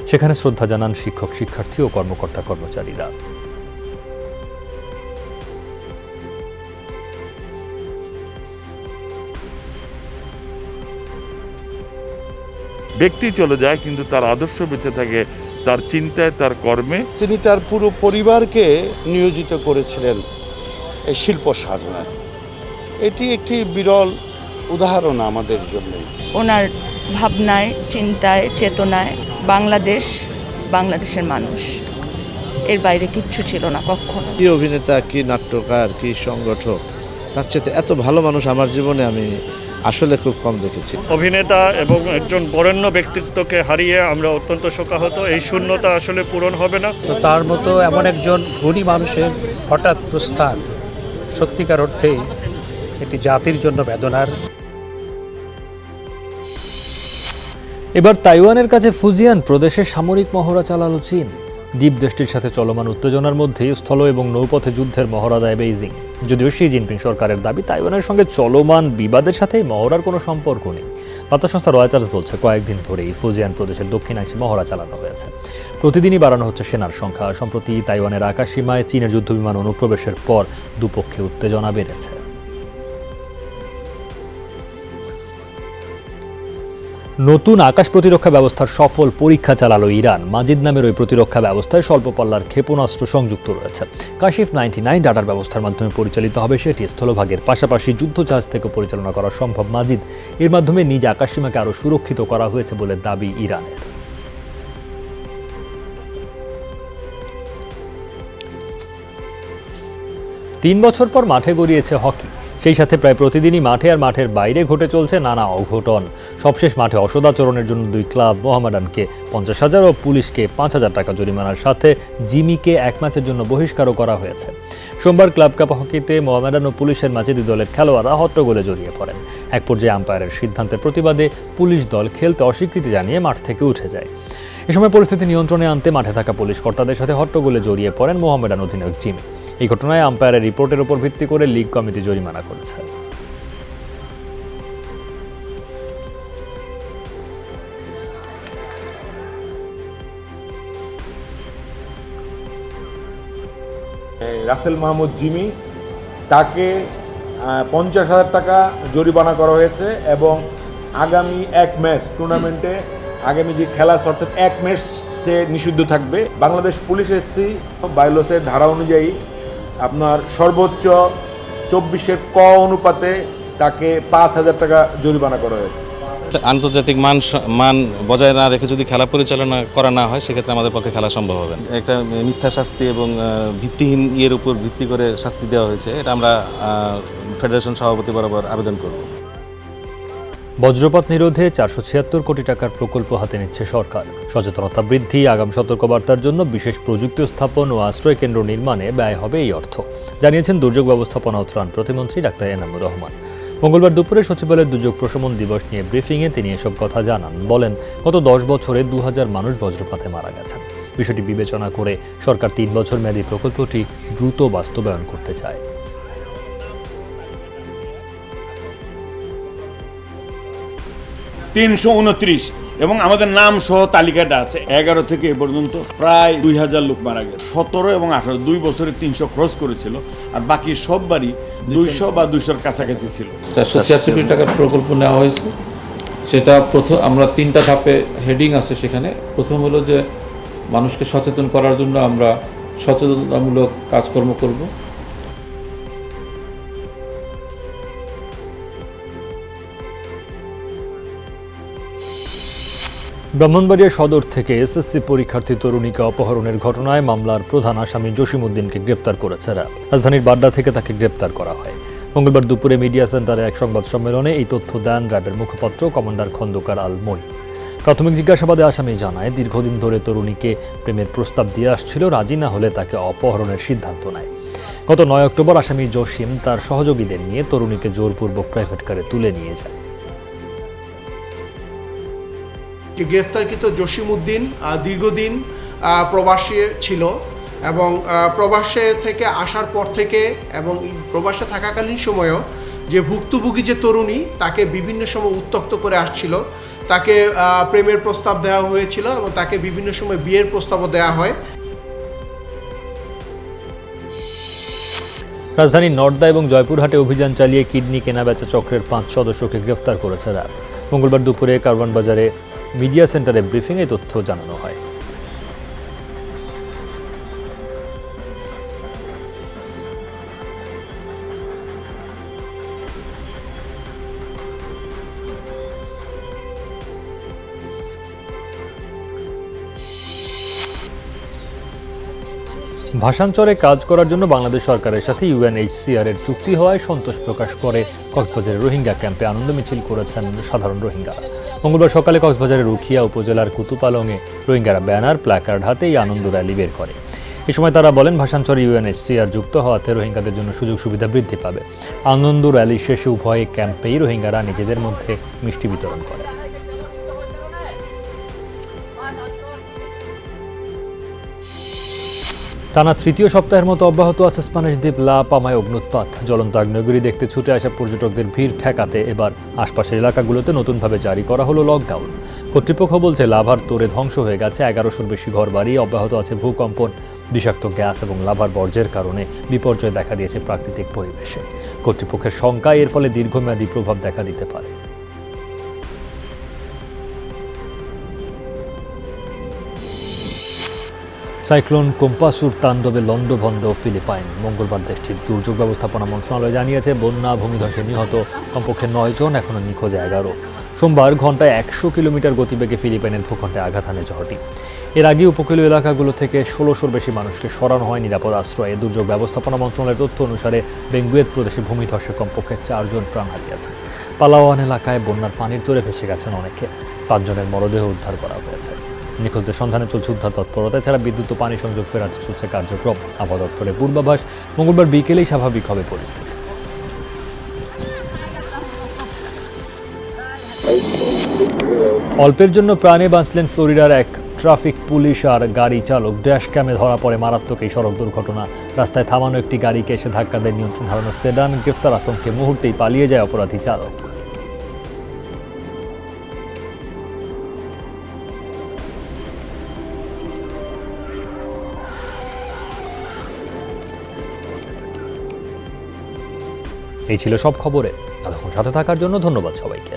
সেখানে শ্রদ্ধা জানান শিক্ষক, শিক্ষার্থী ও কর্মকর্তা কর্মচারীরা। ব্যক্তি চলে যায় কিন্তু তার আদর্শ বেঁচে থাকে, তার চিন্তায়, তার কর্মে। তিনি তার পুরো পরিবারকে নিয়োজিত করেছিলেন এই শিল্প সাধনায়। এটি একটি বিরল উদাহরণ আমাদের জন্য। ওনার ভাবনায়, চিন্তায়, চেতনায় বাংলাদেশের মানুষ, এর বাইরে কিচ্ছু ছিল না কখনো। কি অভিনেতা, কি নাট্যকার, কি সংগঠক, তার চেয়ে এত ভালো মানুষ আমার জীবনে আমি আসলে খুব কম দেখেছি। অভিনেতা এবং একজন বরেণ্য ব্যক্তিত্বকে হারিয়ে আমরা অত্যন্ত শোকাহত। এই শূন্যতা আসলে পূরণ হবে না। তো তার মতো এমন একজন গুণী মানুষের হঠাৎ প্রস্থান সত্যিকার অর্থেই এটি জাতির জন্য বেদনার। এবার তাইওয়ানের কাছে ফুজিয়ান প্রদেশে সামরিক মহড়া চালালো চীন। দ্বীপ দেশটির সাথে চলমান উত্তেজনার মধ্যে স্থল এবং নৌপথে যুদ্ধের মহড়া দেয় বেইজিং। যদিও শি জিনপিং সরকারের দাবি তাইওয়ানের সঙ্গে চলমান বিবাদের সাথে মহড়ার কোনো সম্পর্ক নেই। বার্তা সংস্থা রয়টার্স বলছে কয়েকদিন ধরেই ফুজিয়ান প্রদেশের দক্ষিণাংশে মহড়া চালানো হয়েছে। প্রতিদিনই বাড়ানো হচ্ছে সেনার সংখ্যা। সম্প্রতি তাইওয়ানের আকাশসীমায় চীনের যুদ্ধবিমান অনুপ্রবেশের পর দুপক্ষে উত্তেজনা বেড়েছে। নতুন আকাশ প্রতিরক্ষা ব্যবস্থার সফল পরীক্ষা চালালো ইরান। মাজিদ নামের ওই প্রতিরক্ষা ব্যবস্থায় স্বল্প পাল্লার ক্ষেপণাস্ত্র সংযুক্ত রয়েছে। কাশিফ 99 রাডার ব্যবস্থার মাধ্যমে পরিচালিত হবে সেটি। স্থলভাগের পাশাপাশি যুদ্ধজাহাজ থেকে পরিচালনা করা সম্ভব মাজিদ। এর মাধ্যমে নিজ আকাশসীমাকে আরও সুরক্ষিত করা হয়েছে বলে দাবি ইরানের। তিন বছর পর মাঠে গড়িয়েছে হকি। সেই সাথে প্রায় প্রতিদিনই মাঠে আর মাঠের বাইরে ঘটে চলছে নানা অঘটন। সবশেষ মাঠে অসদাচরণের জন্য দুই ক্লাব মোহামেডানকে 50,000 ও পুলিশকে 5,000 টাকা জরিমানার সাথে জিমিকে এক ম্যাচের জন্য বহিষ্কারও করা হয়েছে। সোমবার ক্লাব কাপ হকিতে মোহামেডান ও পুলিশের ম্যাচে দুই দলের খেলোয়াড়রা হট্টগোলে জড়িয়ে পড়েন। এক পর্যায়ে আম্পায়ারের সিদ্ধান্তের প্রতিবাদে পুলিশ দল খেলতে অস্বীকৃতি জানিয়ে মাঠ থেকে উঠে যায়। এ সময় পরিস্থিতি নিয়ন্ত্রণে আনতে মাঠে থাকা পুলিশ কর্তাদের সাথে হট্টগোলে জড়িয়ে পড়েন মোহামেডান অধিনায়ক জিমি। এই ঘটনায় আম্পায়ারের রিপোর্টের উপর ভিত্তি করে লীগ কমিটি জরিমানা করেছে। রাসেল মাহমুদ জিমি, তাকে 50,000 টাকা জরিমানা করা হয়েছে এবং আগামী এক ম্যাচ টুর্নামেন্টে আগামী যে খেলা অর্থাৎ এক ম্যাচ সে নিষিদ্ধ থাকবে। বাংলাদেশ পুলিশ এসসি বাইলসের ধারা অনুযায়ী আপনার সর্বোচ্চ 24-এর ক অনুপাতে তাকে 5,000 টাকা জরিমানা করা হয়েছে। আন্তর্জাতিক মান বজায় না রেখে যদি খেলা পরিচালনা করা না হয় সেক্ষেত্রে আমাদের পক্ষে খেলা সম্ভব হবে না। একটা মিথ্যা শাস্তি এবং ভিত্তিহীন ইয়ের উপর ভিত্তি করে শাস্তি দেওয়া হয়েছে, এটা আমরা ফেডারেশন সভাপতি বরাবর আবেদন করব। বজ্রপাত নিরোধে 476 কোটি টাকার প্রকল্প হাতে নিচ্ছে সরকার। সচেতনতা বৃদ্ধি, আগাম সতর্কবার্তার জন্য বিশেষ প্রযুক্তি স্থাপন ও আশ্রয় কেন্দ্র নির্মাণে ব্যয় হবে এই অর্থ, জানিয়েছেন দুর্যোগ ব্যবস্থাপনা ও ত্রাণ প্রতিমন্ত্রী ডাক্তার এনামুর রহমান। মঙ্গলবার দুপুরে সচিবালয়ের দুর্যোগ প্রশমন দিবস নিয়ে ব্রিফিংয়ে তিনি এসব কথা জানান। বলেন, গত 10 বছরে 2000 মানুষ বজ্রপাতে মারা গেছেন। বিষয়টি বিবেচনা করে সরকার 3 বছর মেয়াদী প্রকল্পটি দ্রুত বাস্তবায়ন করতে চায়। এবং আমাদের নাম সহ তালিকাটা আছে। 11 থেকে এ পর্যন্ত প্রায় 2000 লোক মারা গেছে। 17 এবং 18 2 বছরে 300 ক্রস করেছিল, আর বাকি সব বাড়ি 200 বা 200-র কাছাকাছি ছিল। 486 কোটি টাকার প্রকল্প নেওয়া হয়েছে। সেটা আমরা 3টা ধাপে হেডিং আছে সেখানে। প্রথম হলো যে মানুষকে সচেতন করার জন্য আমরা সচেতনতামূলক কাজকর্ম করব। ব্রাহ্মণবাড়িয়া সদর থেকে এসএসসি পরীক্ষার্থী তরুণীকে অপহরণের ঘটনায় মামলার প্রধান আসামি জসিমউদ্দিনকে গ্রেপ্তার করেছে র্যাব। রাজধানীর বাড্ডা থেকে তাকে গ্রেপ্তার করা হয়। মঙ্গলবার দুপুরে মিডিয়া সেন্টারে এক সংবাদ সম্মেলনে এই তথ্য দেন র্যাবের মুখপাত্র কমান্ডার খন্দকার আল মই। প্রাথমিক জিজ্ঞাসাবাদে আসামি জানায়, দীর্ঘদিন ধরে তরুণীকে প্রেমের প্রস্তাব দিয়ে আসছিল, রাজি না হলে তাকে অপহরণের সিদ্ধান্ত নেয়। গত 9 অক্টোবর আসামি জসিম তার সহযোগীদের নিয়ে তরুণীকে জোরপূর্বক প্রাইভেট কারে তুলে নিয়ে যায়। যে গ্রেফতারকৃত জসিমউদ্দিন দীর্ঘদিন প্রবাসী ছিল এবং প্রবাসে থেকে আসার পর থেকে এবং প্রবাসে থাকাকালীন সময়েও যে ভুক্তভোগী যে তরুণী তাকে বিভিন্ন সময় উত্ত্যক্ত করে আসছিল, তাকে প্রেমের প্রস্তাব দেওয়া হয়েছিল এবং তাকে বিভিন্ন সময় বিয়ের প্রস্তাবও দেওয়া হয়। রাজধানীর নর্দা এবং জয়পুরহাটে অভিযান চালিয়ে কিডনি কেনাবেচা চক্রের 5 সদস্যকে গ্রেফতার করেছে র্যাব। মঙ্গলবার দুপুরে কারওয়ান বাজারে মিডিয়া সেন্টারে ব্রিফিংয়ে তথ্য জানানো হয়। ভাষাঞ্চলে কাজ করার জন্য বাংলাদেশ সরকারের সাথে ইউএনএইচসিআর এর চুক্তি হওয়ায় সন্তোষ প্রকাশ করে কক্সবাজারের রোহিঙ্গা ক্যাম্পে আনন্দ মিছিল করেছেন সাধারণ রোহিঙ্গারা। মঙ্গলবার সকালে কক্সবাজারের রুখিয়া উপজেলার কুতুপালংয়ে রোহিঙ্গারা ব্যানার প্ল্যাকার্ড হাতে এই আনন্দ র্যালি বের করে। এ সময় তারা বলেন, ভাষাঞ্চলে ইউএনএইচসিআর যুক্ত হওয়াতে রোহিঙ্গাদের জন্য সুযোগ সুবিধা বৃদ্ধি পাবে। আনন্দ র্যালি শেষে উভয় ক্যাম্পেই রোহিঙ্গারা নিজেদের মধ্যে মিষ্টি বিতরণ করে। টানা তৃতীয় সপ্তাহের মতো অব্যাহত আছে স্প্যানিশ দ্বীপ লা পামায় অগ্নুৎপাত। জ্বলন্ত আগ্নেয়গিরি দেখতে ছুটে আসা পর্যটকদের ভিড় ঠেকাতে এবার আশপাশের এলাকাগুলোতে নতুনভাবে জারি করা হলো লকডাউন। কর্তৃপক্ষ বলছে, লাভার তোড়ে ধ্বংস হয়ে গেছে 1100-র বেশি ঘরবাড়ি, অব্যাহত আছে ভূকম্পন, বিষাক্ত গ্যাস এবং লাভার বর্জ্যের কারণে বিপর্যয় দেখা দিয়েছে প্রাকৃতিক পরিবেশে। কর্তৃপক্ষের শঙ্কা, এর ফলে দীর্ঘমেয়াদী প্রভাব দেখা দিতে পারে। সাইক্লোন কোম্পাসুর তাণ্ডবে লণ্ডভণ্ড ফিলিপাইন। মঙ্গলবার দেশটির দুর্যোগ ব্যবস্থাপনা মন্ত্রণালয় জানিয়েছে, বন্যা ভূমিধসে নিহত কমপক্ষে 9 জন, এখনও নিখোঁজ 11। সোমবার ঘন্টায় 100 কিলোমিটার গতিবেগে ফিলিপাইনের ভূখণ্ডে আঘাত হানে ঝড়টি। এর আগে উপকূলীয় এলাকাগুলো থেকে 1600-র বেশি মানুষকে সরানো হয় নিরাপদ আশ্রয়ে। দুর্যোগ ব্যবস্থাপনা মন্ত্রণালয়ের তথ্য অনুসারে বেঙ্গুয়েত প্রদেশে ভূমিধসে কমপক্ষে 4 জন প্রাণ হারিয়েছেন। পালাওয়ান এলাকায় বন্যার পানির তোড়ে ভেসে গেছেন অনেকে। 5 জনের মরদেহ উদ্ধার করা হয়েছে। নিখোঁজদের সন্ধানে চলছে উদ্ধার তৎপরতা। এছাড়া বিদ্যুৎ ও পানি সংযোগ ফেরাতে চলছে কার্যক্রম। আবহাওয়া দপ্তরের পূর্বাভাস, মঙ্গলবার বিকেলেই স্বাভাবিক হবে পরিস্থিতি। অল্পের জন্য প্রাণে বাঁচলেন ফ্লোরিডার এক ট্রাফিক পুলিশ আর গাড়ি চালক। ড্যাশ ক্যামে ধরা পড়ে মারাত্মক এই সড়ক দুর্ঘটনা। রাস্তায় থামানো একটি গাড়িকে এসে ধাক্কা দেয় নিয়ন্ত্রণ হারানো সেডান। গ্রেফতার আতঙ্কে মুহূর্তেই পালিয়ে যায় অপরাধী চালক। এই ছিল সব খবরে। এতক্ষণ সাথে থাকার জন্য ধন্যবাদ সবাইকে।